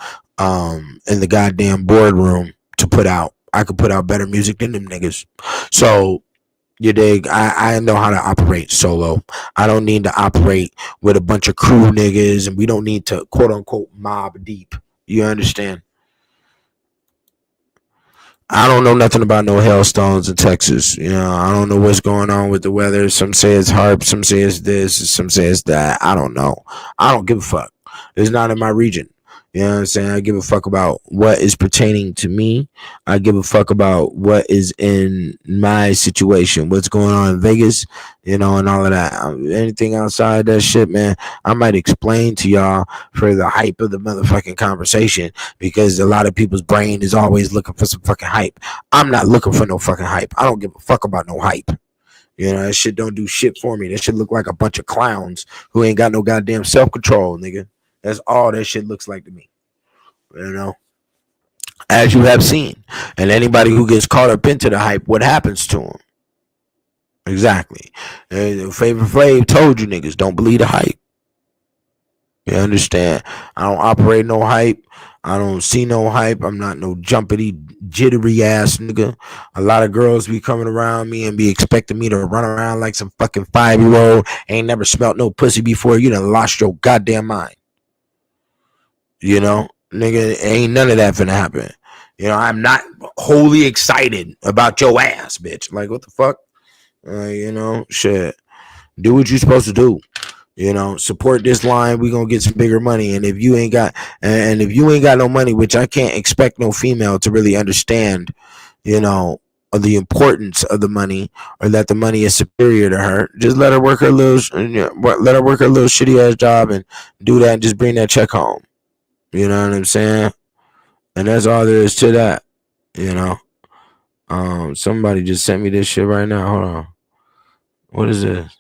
boardroom to put out. I can put out better music than them niggas. So, you dig? I know how to operate solo. I don't need to operate with a bunch of crew niggas, and we don't need to quote unquote mob deep. You understand? I don't know nothing about no hailstones in Texas. You know, I don't know what's going on with the weather. Some say it's harp, some say it's this, some say it's that. I don't know. I don't give a fuck. It's not in my region. You know what I'm saying? I give a fuck about what is pertaining to me. I give a fuck about what is in my situation, what's going on in Vegas, you know, and all of that. Anything outside that shit, man, I might explain to y'all for the hype of the motherfucking conversation, because a lot of people's brain is always looking for some fucking hype. I'm not looking for no fucking hype. I don't give a fuck about no hype. You know, that shit don't do shit for me. That shit look like a bunch of clowns who ain't got no goddamn self-control, nigga. That's all that shit looks like to me. You know, as you have seen. And anybody who gets caught up into the hype, what happens to them? Exactly. And Flavor Flav told you niggas, don't believe the hype. You understand? I don't operate no hype. I don't see no hype. I'm not no jumpity, jittery ass nigga. A lot of girls be coming around me and be expecting me to run around like some fucking 5-year-old. Ain't never smelt no pussy before. You done lost your goddamn mind. You know? Nigga, ain't none of that finna happen. You know, I'm not wholly excited about your ass, bitch. Like, what the fuck? You know, shit. Do what you're supposed to do. You know, support this line. We gonna get some bigger money. And if you ain't got, no money, which I can't expect no female to really understand, you know, of the importance of the money, or that the money is superior to her. Just let her work her little, shitty ass job and do that, and just bring that check home. You know what I'm saying? And that's all there is to that. You know. Somebody just sent me this shit right now. Hold on. What is this?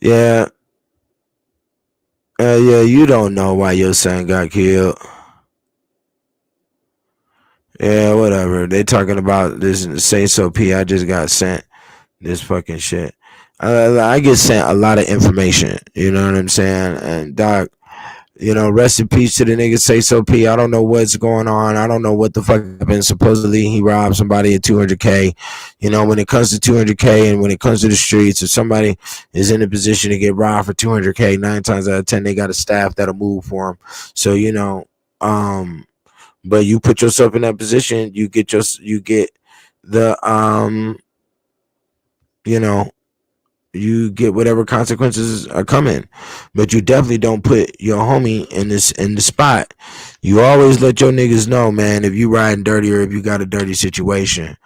Yeah. Yeah, you don't know why your son got killed. Yeah, whatever. They talking about this. Say so, P. I just got sent this fucking shit. I get sent a lot of information. You know what I'm saying? And Doc, you know, rest in peace to the nigga Say So P. I don't know what's going on. I don't know what the fuck happened. Supposedly he robbed somebody at 200K. You know, when it comes to 200K and when it comes to the streets, if somebody is in a position to get robbed for 200K, 9 times out of 10 they got a staff that'll move for them. So you know, but you put yourself in that position, you get the you know, you get whatever consequences are coming. But you definitely don't put your homie in the spot. You always let your niggas know, man, if you riding dirty or if you got a dirty situation,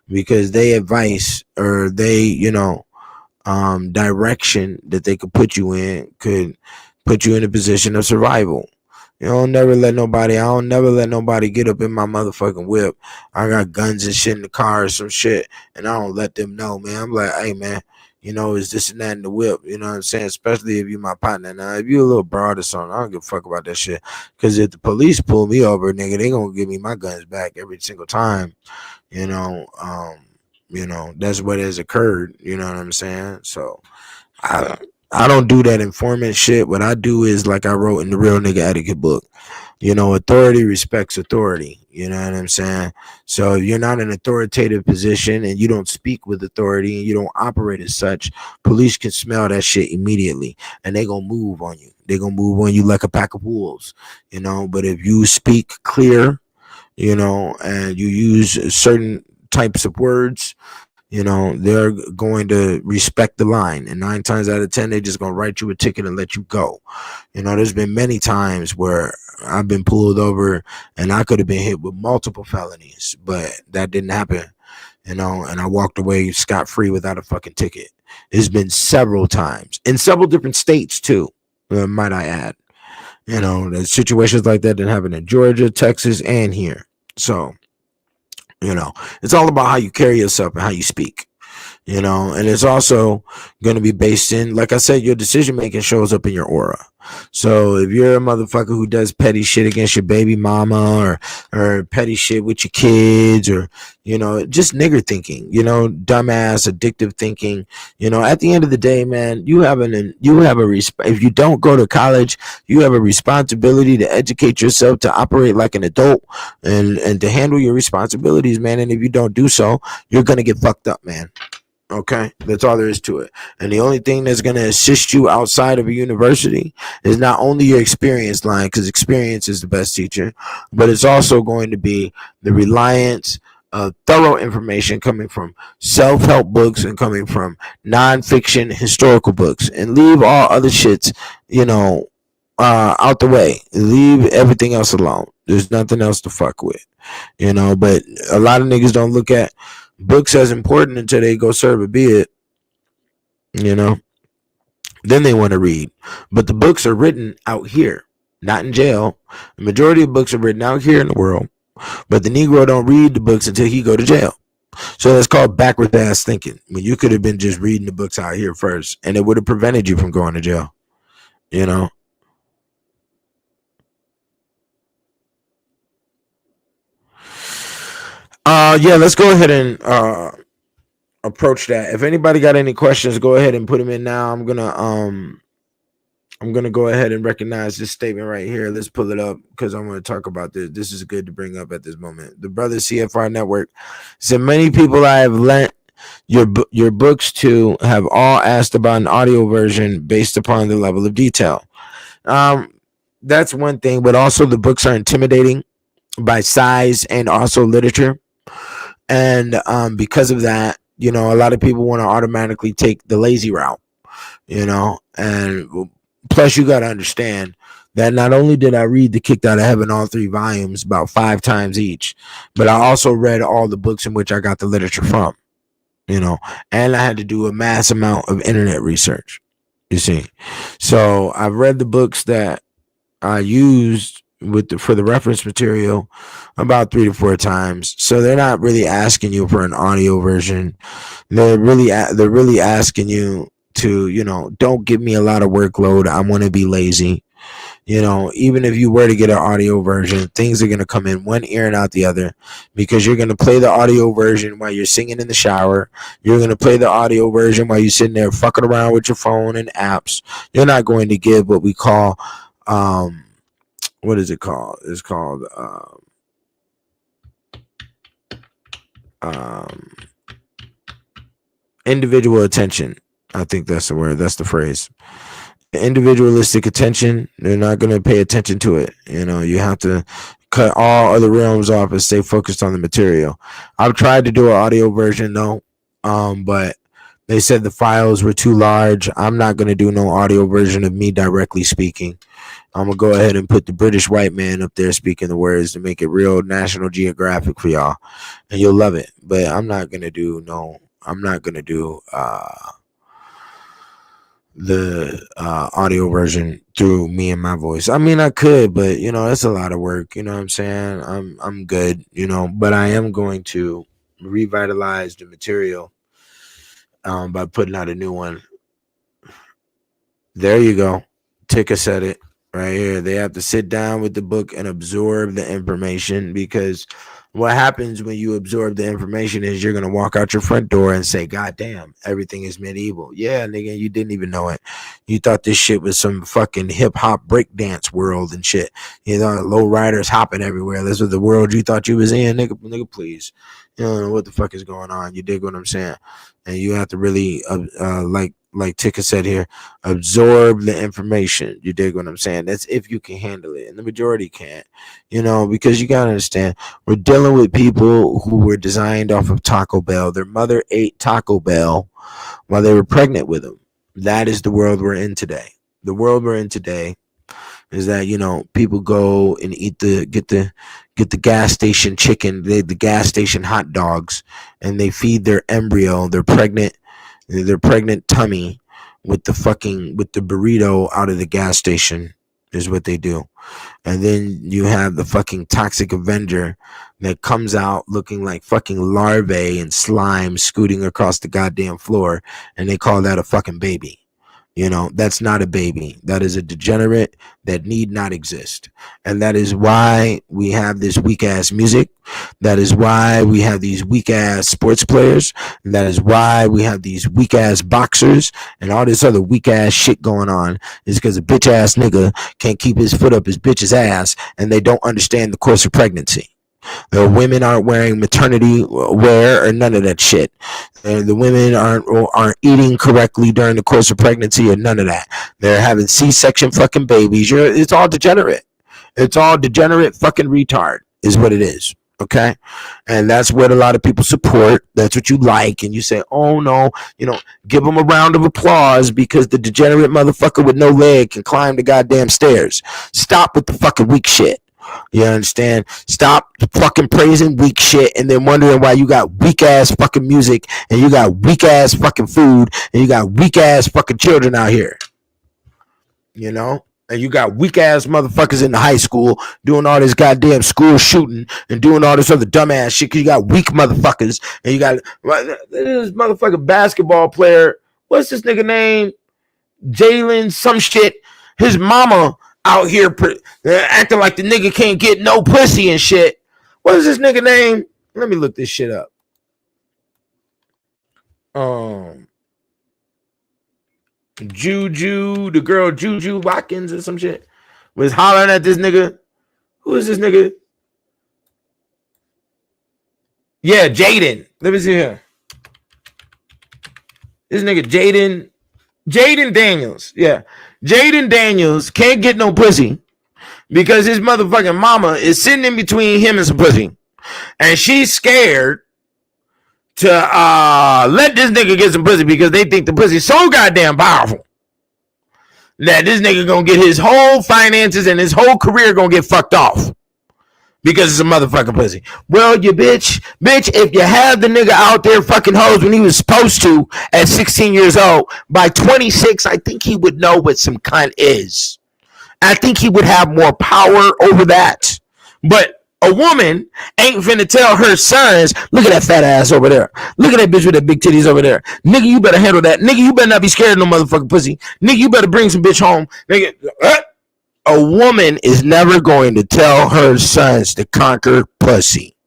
because they advice or they, you know, direction that they could put you in could put you in a position of survival. I don't never let nobody get up in my motherfucking whip. I got guns and shit in the car or some shit, and I don't let them know, man. I'm like, hey, man, you know, is this and that in the whip? You know what I'm saying? Especially if you my partner. Now, if you a little broad or something, I don't give a fuck about that shit. Because if the police pull me over, nigga, they gonna give me my guns back every single time. You know, that's what has occurred. You know what I'm saying? So, I don't do that informant shit. What I do is like I wrote in the Real Nigga Etiquette book. You know, authority respects authority. You know what I'm saying? So if you're not in an authoritative position and you don't speak with authority and you don't operate as such, police can smell that shit immediately and they gonna move on you. They gonna move on you like a pack of wolves. You know, but if you speak clear, you know, and you use certain types of words, you know, they're going to respect the line. And 9 times out of 10, they're just going to write you a ticket and let you go. You know, there's been many times where I've been pulled over and I could have been hit with multiple felonies, but that didn't happen, you know, and I walked away scot-free without a fucking ticket. It's been several times in several different states too, might I add. You know, there's situations like that happen in Georgia, Texas, and here. So, you know, it's all about how you carry yourself and how you speak, you know, and it's also going to be based in, like I said, your decision making shows up in your aura. So if you're a motherfucker who does petty shit against your baby mama or petty shit with your kids or, you know, just nigger thinking, you know, dumbass, addictive thinking, you know, at the end of the day, man, if you don't go to college, you have a responsibility to educate yourself, to operate like an adult and to handle your responsibilities, man. And if you don't do so, you're going to get fucked up, man. Okay, that's all there is to it. And the only thing that's going to assist you outside of a university is not only your experience line, because experience is the best teacher, but it's also going to be the reliance of thorough information coming from self-help books and coming from nonfiction historical books, and leave all other shits, you know, out the way. Leave everything else alone. There's nothing else to fuck with, you know. But a lot of niggas don't look at books as important until they go serve a bid, you know. Then they want to read. But the books are written out here, not in jail. The majority of books are written out here in the world. But the Negro don't read the books until he go to jail. So that's called backwards ass thinking. When you could have been just reading the books out here first, and it would have prevented you from going to jail, you know. Yeah, let's go ahead and approach that. If anybody got any questions, go ahead and put them in now. I'm gonna go ahead and recognize this statement right here. Let's pull it up because I'm going to talk about this. This is good to bring up at this moment. The brother CFR Network said, many people I have lent your books too have all asked about an audio version based upon the level of detail. That's one thing, but also the books are intimidating by size and also literature. And because of that, a lot of people want to automatically take the lazy route, and plus you got to understand that not only did I read The Kicked Out of Heaven, all 3 volumes, about 5 times each, but I also read all the books in which I got the literature from, and I had to do a mass amount of internet research, you see. So I've read the books that I used for the reference material about 3 to 4 times. So they're not really asking you for an audio version. They're really asking you to, don't give me a lot of workload. I want to be lazy. Even if you were to get an audio version, things are going to come in one ear and out the other, because you're going to play the audio version while you're singing in the shower. You're going to play the audio version while you're sitting there fucking around with your phone and apps. You're not going to give what we call, what is it called? It's called individual attention. I think that's the word. That's the phrase. Individualistic attention. They're not going to pay attention to it. You have to cut all other realms off and stay focused on the material. I've tried to do an audio version though, but they said the files were too large. I'm not going to do no audio version of me directly speaking. I'm going to go ahead and put the British white man up there speaking the words to make it real National Geographic for y'all, and you'll love it. But I'm not going to do the audio version through me and my voice. I mean, I could, but it's a lot of work. You know what I'm saying? I'm good, but I am going to revitalize the material by putting out a new one. There you go. Tika said it right here. They have to sit down with the book and absorb the information, because what happens when you absorb the information is you're going to walk out your front door and say, God damn, everything is medieval. Yeah, nigga, you didn't even know it. You thought this shit was some fucking hip hop breakdance world and shit. Low riders hopping everywhere. This was the world you thought you was in, nigga, please. You don't know what the fuck is going on. You dig what I'm saying? And you have to really, like Tika said here, absorb the information. You dig what I'm saying? That's if you can handle it, and the majority can't. Because you gotta understand, we're dealing with people who were designed off of Taco Bell. Their mother ate Taco Bell while they were pregnant with them. That is the world we're in today. The world we're in today is that people go and get the gas station chicken, the gas station hot dogs, and they feed their embryo, their pregnant tummy with the burrito out of the gas station is what they do. And then you have the fucking toxic Avenger that comes out looking like fucking larvae and slime scooting across the goddamn floor, and they call that a fucking baby. That's not a baby. That is a degenerate that need not exist. And that is why we have this weak ass music. That is why we have these weak ass sports players. And that is why we have these weak ass boxers and all this other weak ass shit going on, is because a bitch ass nigga can't keep his foot up his bitch's ass, and they don't understand the course of pregnancy. The women aren't wearing maternity wear or none of that shit. The women aren't eating correctly during the course of pregnancy or none of that. They're having C-section fucking babies. It's all degenerate. It's all degenerate fucking retard is what it is. Okay? And that's what a lot of people support. That's what you like. And you say, oh no, give them a round of applause because the degenerate motherfucker with no leg can climb the goddamn stairs. Stop with the fucking weak shit. You understand? Stop fucking praising weak shit and then wondering why you got weak ass fucking music and you got weak ass fucking food and you got weak ass fucking children out here. And you got weak ass motherfuckers in the high school doing all this goddamn school shooting and doing all this other dumbass shit because you got weak motherfuckers and you got this motherfucking basketball player. What's this nigga name? Jalen some shit. His mama out here acting like the nigga can't get no pussy and shit. What is this nigga name? Let me look this shit up. Juju, the girl Juju Watkins or some shit was hollering at this nigga. Who is this nigga? Yeah, Jaden. Let me see here. This nigga Jaden Daniels. Yeah. Jaden Daniels can't get no pussy because his motherfucking mama is sitting in between him and some pussy. And she's scared to let this nigga get some pussy because they think the pussy's so goddamn powerful that this nigga gonna get his whole finances and his whole career gonna get fucked off because it's a motherfucking pussy. Well, you bitch, if you have the nigga out there fucking hoes when he was supposed to at 16 years old, by 26, I think he would know what some cunt is. I think he would have more power over that. But a woman ain't finna tell her sons, look at that fat ass over there. Look at that bitch with that big titties over there. Nigga, you better handle that. Nigga, you better not be scared of no motherfucking pussy. Nigga, you better bring some bitch home. Nigga, a woman is never going to tell her sons to conquer pussy.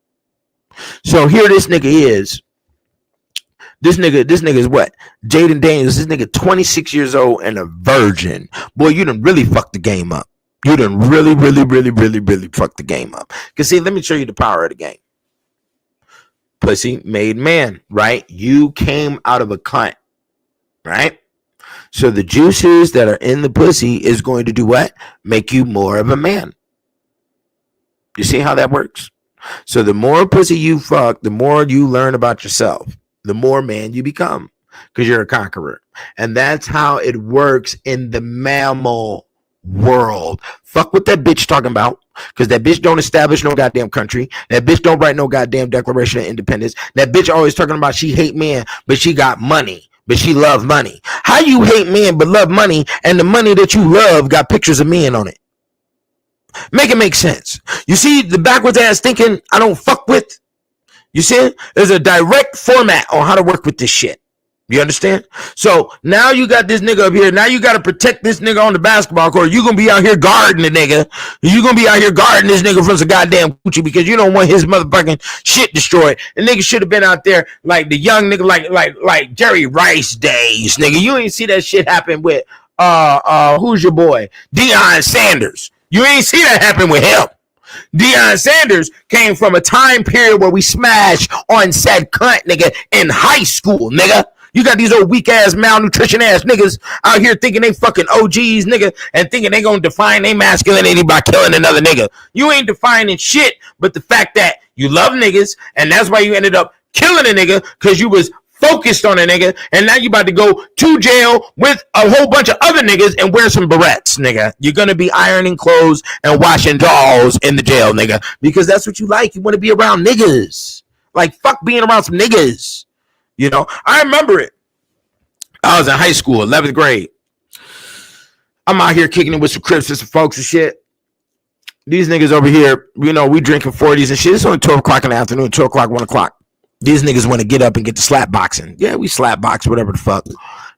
So here this nigga is. This nigga is what? Jaden Daniels. This nigga 26 years old and a virgin. Boy, you done really fucked the game up. You done really fucked the game up. Because see, let me show you the power of the game. Pussy made man, right? You came out of a cunt, right? So the juices that are in the pussy is going to do what? Make you more of a man. You see how that works? So the more pussy you fuck, the more you learn about yourself. The more man you become because you're a conqueror. And that's how it works in the mammal world. Fuck what that bitch talking about, because that bitch don't establish no goddamn country. That bitch don't write no goddamn Declaration of Independence. That bitch always talking about she hate men, but she got money, but she love money. How you hate men but love money, and the money that you love got pictures of men on it? Make it make sense. You see the backwards ass thinking I don't fuck with? You see, there's a direct format on how to work with this shit. You understand? So now you got this nigga up here. Now you got to protect this nigga on the basketball court. You're going to be out here guarding the nigga. You're going to be out here guarding this nigga from some goddamn coochie because you don't want his motherfucking shit destroyed. The nigga should have been out there like the young nigga, like Jerry Rice days, nigga. You ain't see that shit happen with, who's your boy? Deion Sanders. You ain't see that happen with him. Deion Sanders came from a time period where we smashed on said cunt, nigga, in high school, nigga. You got these old weak ass, malnutrition ass niggas out here thinking they fucking OGs, nigga, and thinking they gonna define their masculinity by killing another nigga. You ain't defining shit but the fact that you love niggas, and that's why you ended up killing a nigga, because you was focused on a nigga, and now you about to go to jail with a whole bunch of other niggas and wear some barrettes, nigga. You're gonna be ironing clothes and washing dolls in the jail, nigga, because that's what you like. You want to be around niggas. Like, fuck being around some niggas. You know, I remember it. I was in high school, 11th grade. I'm out here kicking it with some Crips and some folks and shit. These niggas over here, you know, we drinking 40s and shit. It's only 12 o'clock in the afternoon, 12 o'clock, 1 o'clock. These niggas want to get up and get the slap boxing. Yeah, we slap box, whatever the fuck.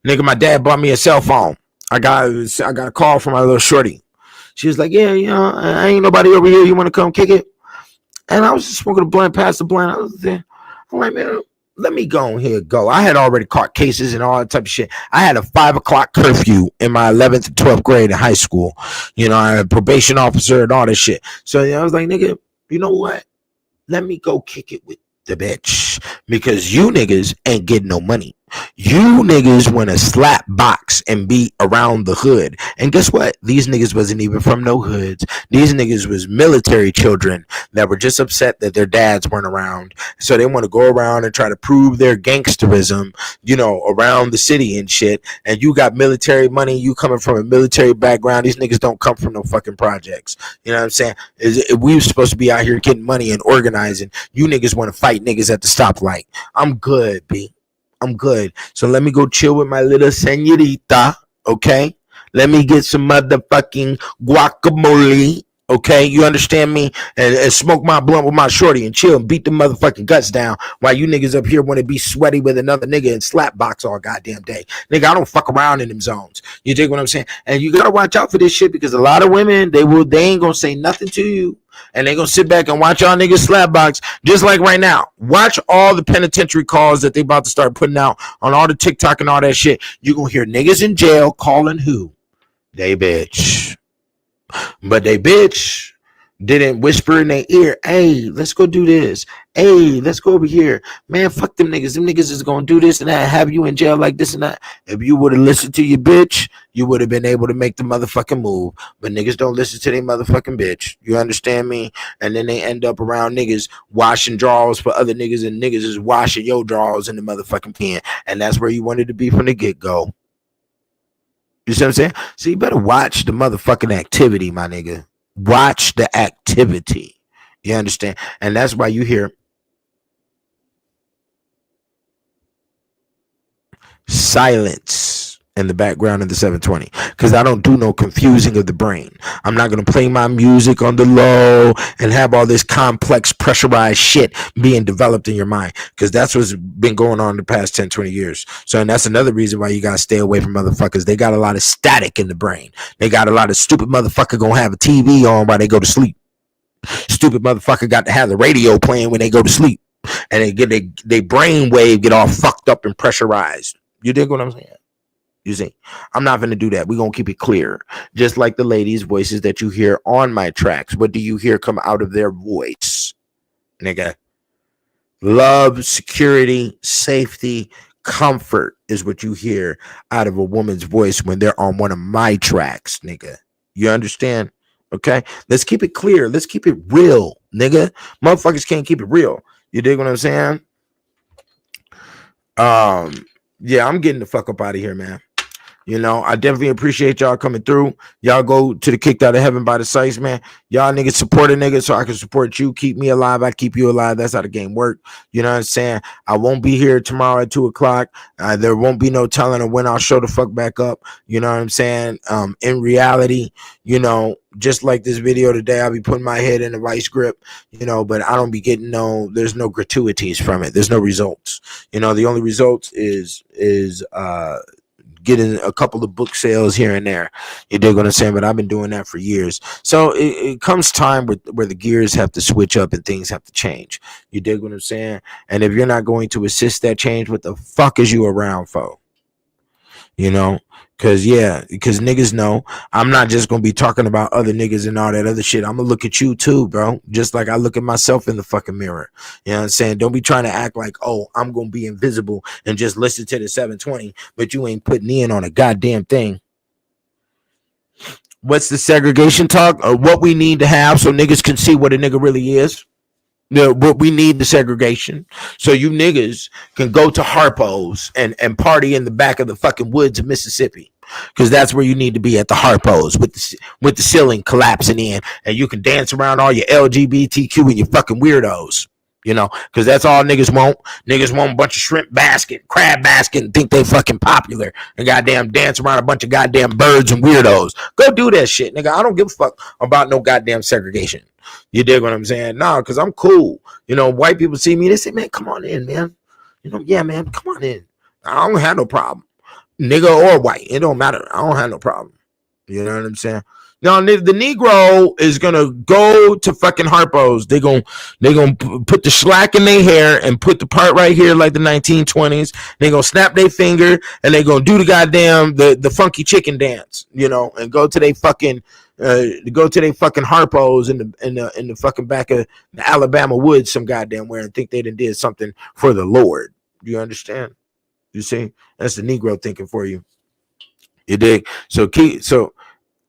Nigga, my dad bought me a cell phone. I got a call from my little shorty. She was like, yeah, you know, I ain't nobody over here. You want to come kick it? And I was just smoking a blunt, past the blunt. I was there. I'm like, man, let me go on here. Go. I had already caught cases and all that type of shit. I had a 5 o'clock curfew in my 11th and 12th grade in high school. You know, I had a probation officer and all that shit. So I was like, nigga, you know what? Let me go kick it with the bitch, because you niggas ain't getting no money. You niggas want to slap box and be around the hood. And guess what? These niggas wasn't even from no hoods. These niggas was military children that were just upset that their dads weren't around. So they want to go around and try to prove their gangsterism, you know, around the city and shit. And you got military money. You coming from a military background. These niggas don't come from no fucking projects. You know what I'm saying? We were supposed to be out here getting money and organizing. You niggas want to fight niggas at the stoplight. I'm good, B. I'm good. So let me go chill with my little señorita, okay? Let me get some motherfucking guacamole, okay? You understand me? And smoke my blunt with my shorty and chill and beat the motherfucking guts down while you niggas up here want to be sweaty with another nigga and slap box all goddamn day. Nigga, I don't fuck around in them zones. You dig what I'm saying? And you gotta watch out for this shit, because a lot of women, they ain't gonna say nothing to you. And they gonna sit back and watch y'all niggas slap box, just like right now. Watch all the penitentiary calls that they about to start putting out on all the TikTok and all that shit. You gonna hear niggas in jail calling who? They bitch. But they bitch didn't whisper in their ear, hey, let's go do this. Hey, let's go over here. Man, fuck them niggas. Them niggas is gonna do this and that, have you in jail like this and that. If you would have listened to your bitch, you would have been able to make the motherfucking move. But niggas don't listen to their motherfucking bitch. You understand me? And then they end up around niggas washing drawers for other niggas, and niggas is washing your drawers in the motherfucking pen. And that's where you wanted to be from the get-go. You see what I'm saying? So you better watch the motherfucking activity, my nigga. Watch the activity. You understand? And that's why you hear silence in the background of the 720, because I don't do no confusing of the brain. I'm not going to play my music on the low and have all this complex pressurized shit being developed in your mind, because that's what's been going on the past 10, 20 years. So, and that's another reason why you got to stay away from motherfuckers. They got a lot of static in the brain. They got a lot of stupid motherfucker going to have a TV on while they go to sleep. Stupid motherfucker got to have the radio playing when they go to sleep, and they get they brain wave get all fucked up and pressurized. You dig what I'm saying? You see, I'm not going to do that. We're going to keep it clear. Just like the ladies' voices that you hear on my tracks. What do you hear come out of their voice? Nigga. Love, security, safety, comfort is what you hear out of a woman's voice when they're on one of my tracks, nigga. You understand? Okay? Let's keep it clear. Let's keep it real, nigga. Motherfuckers can't keep it real. You dig what I'm saying? Yeah, I'm getting the fuck up out of here, man. You know, I definitely appreciate y'all coming through. Y'all go to the Kicked Out of Heaven by the Sites, man. Y'all niggas support a nigga so I can support you. Keep me alive. I keep you alive. That's how the game work. You know what I'm saying? I won't be here tomorrow at 2:00. There won't be no telling of when I'll show the fuck back up. You know what I'm saying? In reality, you know, just like this video today, I'll be putting my head in a vice grip, you know, but I don't be getting there's no gratuities from it. There's no results. You know, the only results is getting a couple of book sales here and there. You dig what I'm saying? But I've been doing that for years. So it comes time where the gears have to switch up and things have to change. You dig what I'm saying? And if you're not going to assist that change, what the fuck is you around for? You know? Because niggas know I'm not just going to be talking about other niggas and all that other shit. I'm going to look at you too, bro. Just like I look at myself in the fucking mirror. You know what I'm saying? Don't be trying to act like, oh, I'm going to be invisible and just listen to the 720, but you ain't putting in on a goddamn thing. What's the segregation talk? Or what we need to have so niggas can see what a nigga really is? What we need the segregation so you niggas can go to Harpo's and party in the back of the fucking woods of Mississippi, because that's where you need to be, at the Harpo's with the ceiling collapsing in, and you can dance around all your LGBTQ and your fucking weirdos. You know, because that's all niggas want. Niggas want a bunch of shrimp basket, crab basket, and think they fucking popular and goddamn dance around a bunch of goddamn birds and weirdos. Go do that shit, nigga. I don't give a fuck about no goddamn segregation. You dig what I'm saying? Nah, because I'm cool. You know, white people see me, they say, man, come on in, man. You know, yeah, man, come on in. I don't have no problem. Nigga or white, it don't matter. I don't have no problem. You know what I'm saying? Now, the Negro is gonna go to fucking Harpo's. They gonna put the slack in their hair and put the part right here like the 1920s. They gonna snap their finger and they gonna do the goddamn the funky chicken dance, you know, and go to their fucking Harpo's in the fucking back of the Alabama woods some goddamn where, and think they did something for the Lord. Do you understand? You see, that's the Negro thinking for you. You dig?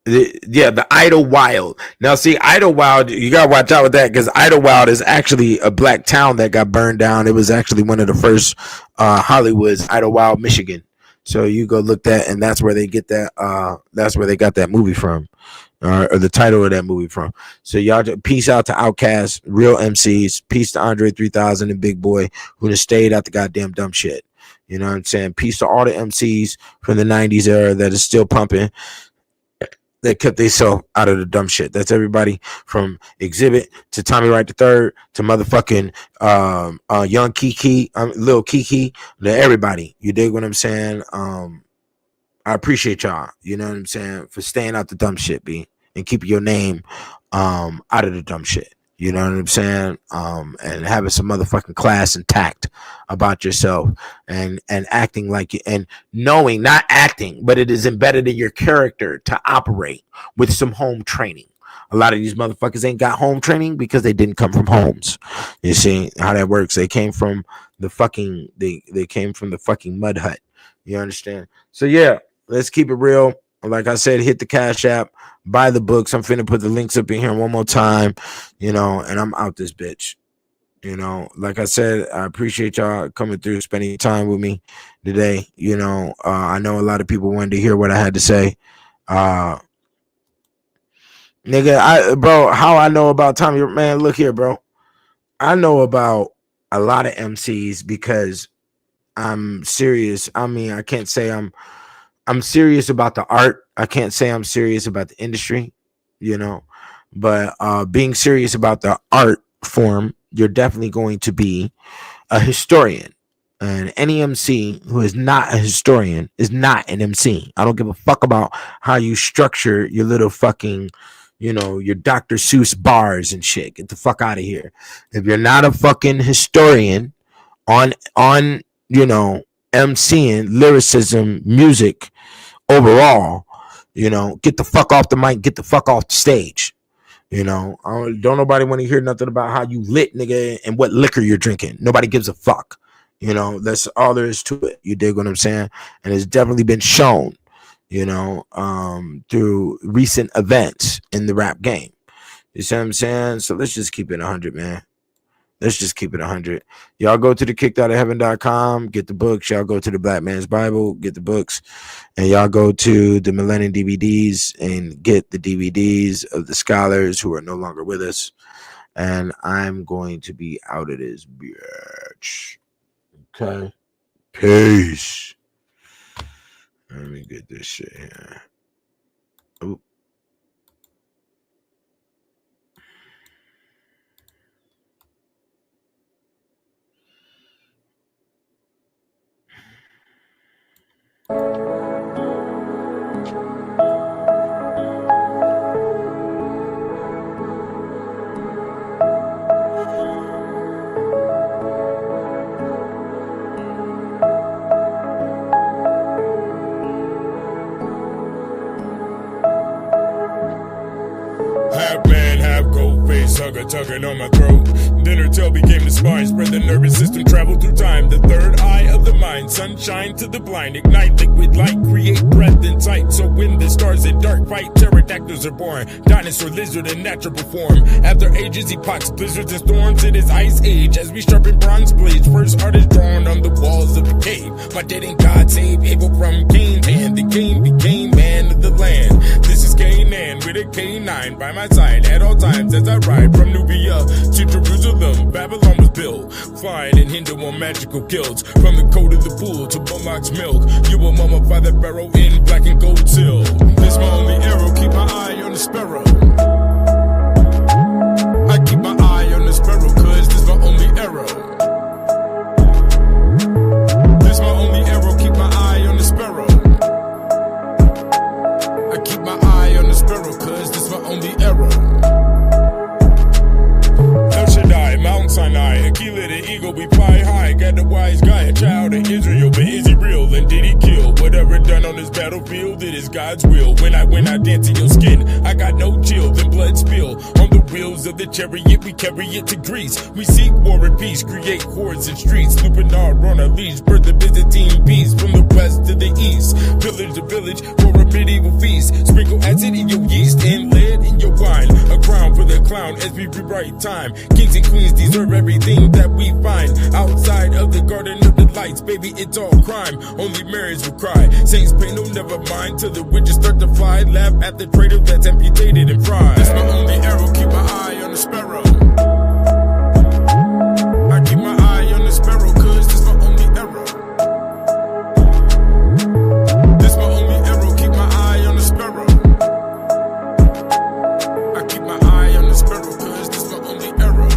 The Idlewild. Now, see, Idlewild, you gotta watch out with that, because Idlewild is actually a black town that got burned down. It was actually one of the first Hollywoods, Idlewild, Michigan. So you go look that, and that's where they get that. That's where they got that movie from, or the title of that movie from. So y'all, peace out to Outkast, real MCs. Peace to Andre 3000 and Big Boy, who just stayed out the goddamn dumb shit. You know what I'm saying? Peace to all the MCs from the 90s era that is still pumping, that kept themselves out of the dumb shit. That's everybody from Exhibit to Tommy Wright III to motherfucking Young Kiki, Lil Kiki, to everybody. You dig what I'm saying? I appreciate y'all, you know what I'm saying, for staying out the dumb shit, B, and keeping your name out of the dumb shit. You know what I'm saying? And having some motherfucking class and tact about yourself, and acting like you, and knowing, not acting, but it is embedded in your character to operate with some home training. A lot of these motherfuckers ain't got home training because they didn't come from homes. You see how that works? They came from the fucking they came from the fucking mud hut. You understand? So yeah, let's keep it real. Like I said, hit the Cash App, buy the books. I'm finna put the links up in here one more time, and I'm out this bitch. Like I said, I appreciate y'all coming through, spending time with me today. I know a lot of people wanted to hear what I had to say. Nigga, how I know about Tommy, man, look here, bro. I know about a lot of MCs because I'm serious. I mean, I can't say I'm serious about the art. I can't say I'm serious about the industry, but being serious about the art form, you're definitely going to be a historian. And any MC who is not a historian is not an MC. I don't give a fuck about how you structure your little fucking, your Dr. Seuss bars and shit. Get the fuck out of here. If you're not a fucking historian on MCing, lyricism, music overall, get the fuck off the mic, get the fuck off the stage. Don't nobody want to hear nothing about how you lit, nigga, and what liquor you're drinking. Nobody gives a fuck. That's all there is to it. You dig what I'm saying? And it's definitely been shown, through recent events in the rap game. You see what I'm saying? So let's just keep it 100, man. Let's just keep it 100. Y'all go to the kickedoutaheaven.com, get the books. Y'all go to the Black Man's Bible, get the books. And y'all go to the Millennium DVDs and get the DVDs of the scholars who are no longer with us. And I'm going to be out of this bitch. Okay? Peace. Let me get this shit here. Oop. Half man, half gold face, hugger tugging on my throat. Dinner tail became the spine, spread the nervous system, travel through time. The third eye of the mind, sunshine to the blind, ignite liquid light, create breath in sight. So when the stars in dark fight, pterodactyls are born. Dinosaur, lizard in natural form. After ages, epochs, blizzards and storms, it is ice age. As we sharpen bronze blades, first art is drawn on the walls of the cave. My dead and God save Abel from Cain, and the Cain became man of the land. This is Canaan with a K9 by my side at all times as I ride from Nubia to Jerusalem. Babylon was built, flying in Hindu on magical guilds. From the coat of the bull to Bullock's milk, you will mummify the barrow in black and gold till. This my only arrow, keep my eye on the sparrow. I keep my eye on the sparrow, cause this my only arrow. This my only arrow, keep my eye on the sparrow. I keep my eye on the sparrow, cause this my only arrow. El Shaddai, Mount Sinai, Aquila the eagle, we fly high. Got the wise guy, a child of Israel, but is he real? And did he kill? Whatever done on this battlefield, it is God's will. When I dance in your skin, I got no chill, then blood spill. On the wheels of the chariot, we carry it to Greece. We seek war and peace, create hordes and streets. Lupinar on a leash, birth the Byzantine peace. From the west to the east, village to village, for a medieval feast. Sprinkle acid in your yeast and lead in your wine. A crown for the clown as we rewrite time. Kings and queens deserve everything that we find. Outside of the garden of the lights, baby, it's all crime. Only Marys will cry. Saints pay no never mind till the witches start to fly. Laugh at the traitor that's amputated and fried. That's my only arrow, keep my eye on the sparrow. I keep my eye on the sparrow, cause this my only arrow. This my only arrow, keep my eye on the sparrow. I keep my eye on the sparrow, cause this my only arrow.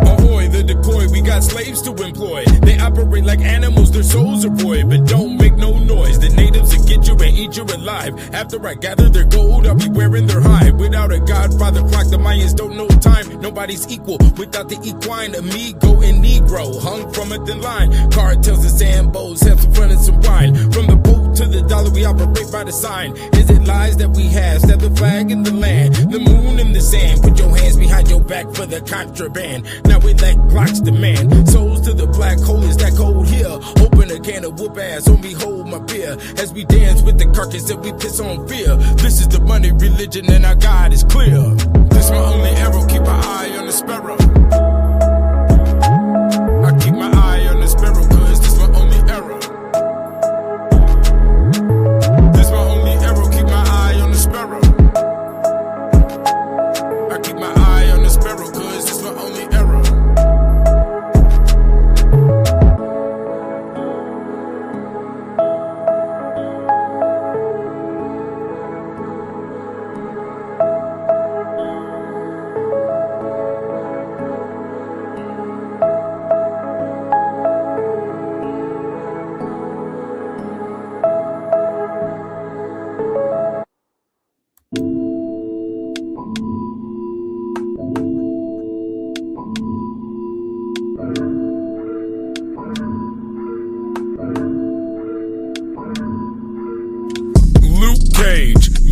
Ahoy, the decoy, we got slaves to employ. They operate like animals, their souls are void, but don't make no noise. The natives will get you and eat you alive. After I gather their gold, I'll be wearing their hide. Without a godfather clock, the Mayans don't know time. Nobody's equal without the equine amigo and negro. Hung from a thin line, cartels and sambos have some fun and some wine. From the boat to the dollar we operate by the sign? Is it lies that we have? Step the flag in the land, the moon in the sand. Put your hands behind your back for the contraband. Now we let Glocks demand. Souls to the black hole, is that cold here? Open a can of whoop ass, on me hold my beer. As we dance with the carcass and we piss on fear. This is the money religion and our God is clear. This my only arrow, keep my eye on the sparrow. I keep my eye on the sparrow, cause this my only arrow. This my only arrow, keep my eye on the sparrow. I keep my eye on the sparrow, cause this my only arrow.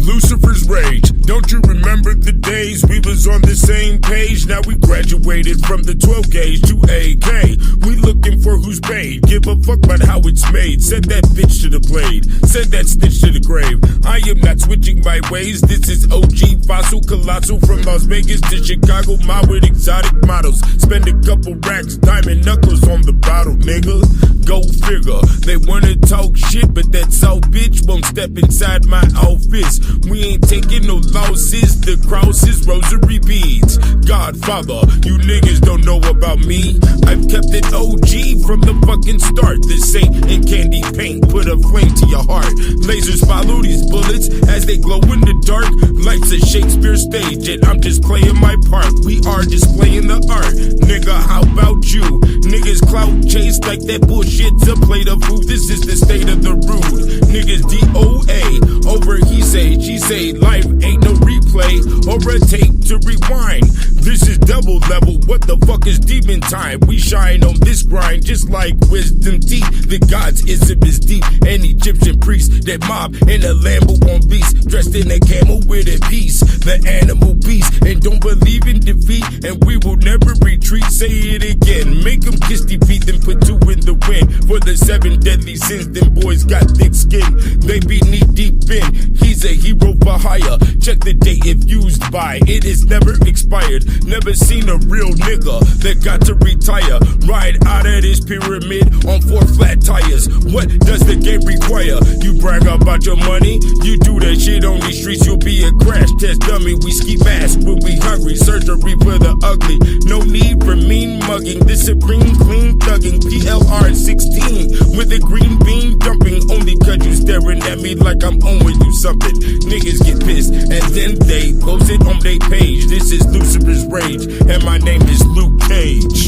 Lucifer's rage. Don't you remember the days we was on the same page? Now we graduated from the 12 gauge to AK. We looking for who's paid. Give a fuck about how it's made. Send that bitch to the blade. Send that stitch to the grave. I am not switching my ways. This is OG Fossil Colossal from Las Vegas to Chicago. My with exotic models. Spend a couple racks, diamond knuckles on the bottle, nigga. Go figure. They wanna talk shit, but that soft bitch won't step inside my office. We ain't taking no losses. The cross is rosary beads. Godfather, you niggas don't know about me. I've kept it OG from the fucking start. This ain't in candy paint. Put a flame to your heart. Lasers follow these bullets as they glow in the dark. Life's a Shakespeare stage and I'm just playing my part. We are displaying the art. Nigga, how about you? Niggas clout chase like that bullshit's a plate of food. This is the state of the rude. Niggas DOA. Over he say, she say, life ain't no replay or a tape to rewind. This is double level. What the fuck is demon time? We shine on this grind just like wisdom teeth. The God's ism is deep. An Egyptian priest that mob in a Lambo on beast, dressed in a camel with a piece. The animal beast and don't believe in defeat. And we will never retreat. Say it again. Make them kiss the feet, then put two in the wind. For the 7 deadly sins, them boys got thick skin. They be knee deep in. He's a hero for hire. Check the date if used by. It is never expired. Never seen a real nigga that got to retire. Ride out of this pyramid on 4 flat tires. What does the game require? You brag about your money. You do that shit on these streets. You'll be a crash test dummy. We ski mask when we hungry. Surgery for the ugly. No need for mean mugging. This supreme clean thugging. PLR 16 with a green bean dumping. Only cause you staring at me like I'm owing you something. Niggas get pissed and then they post it on their page. This is Lucifer's rage and my name is Luke Cage.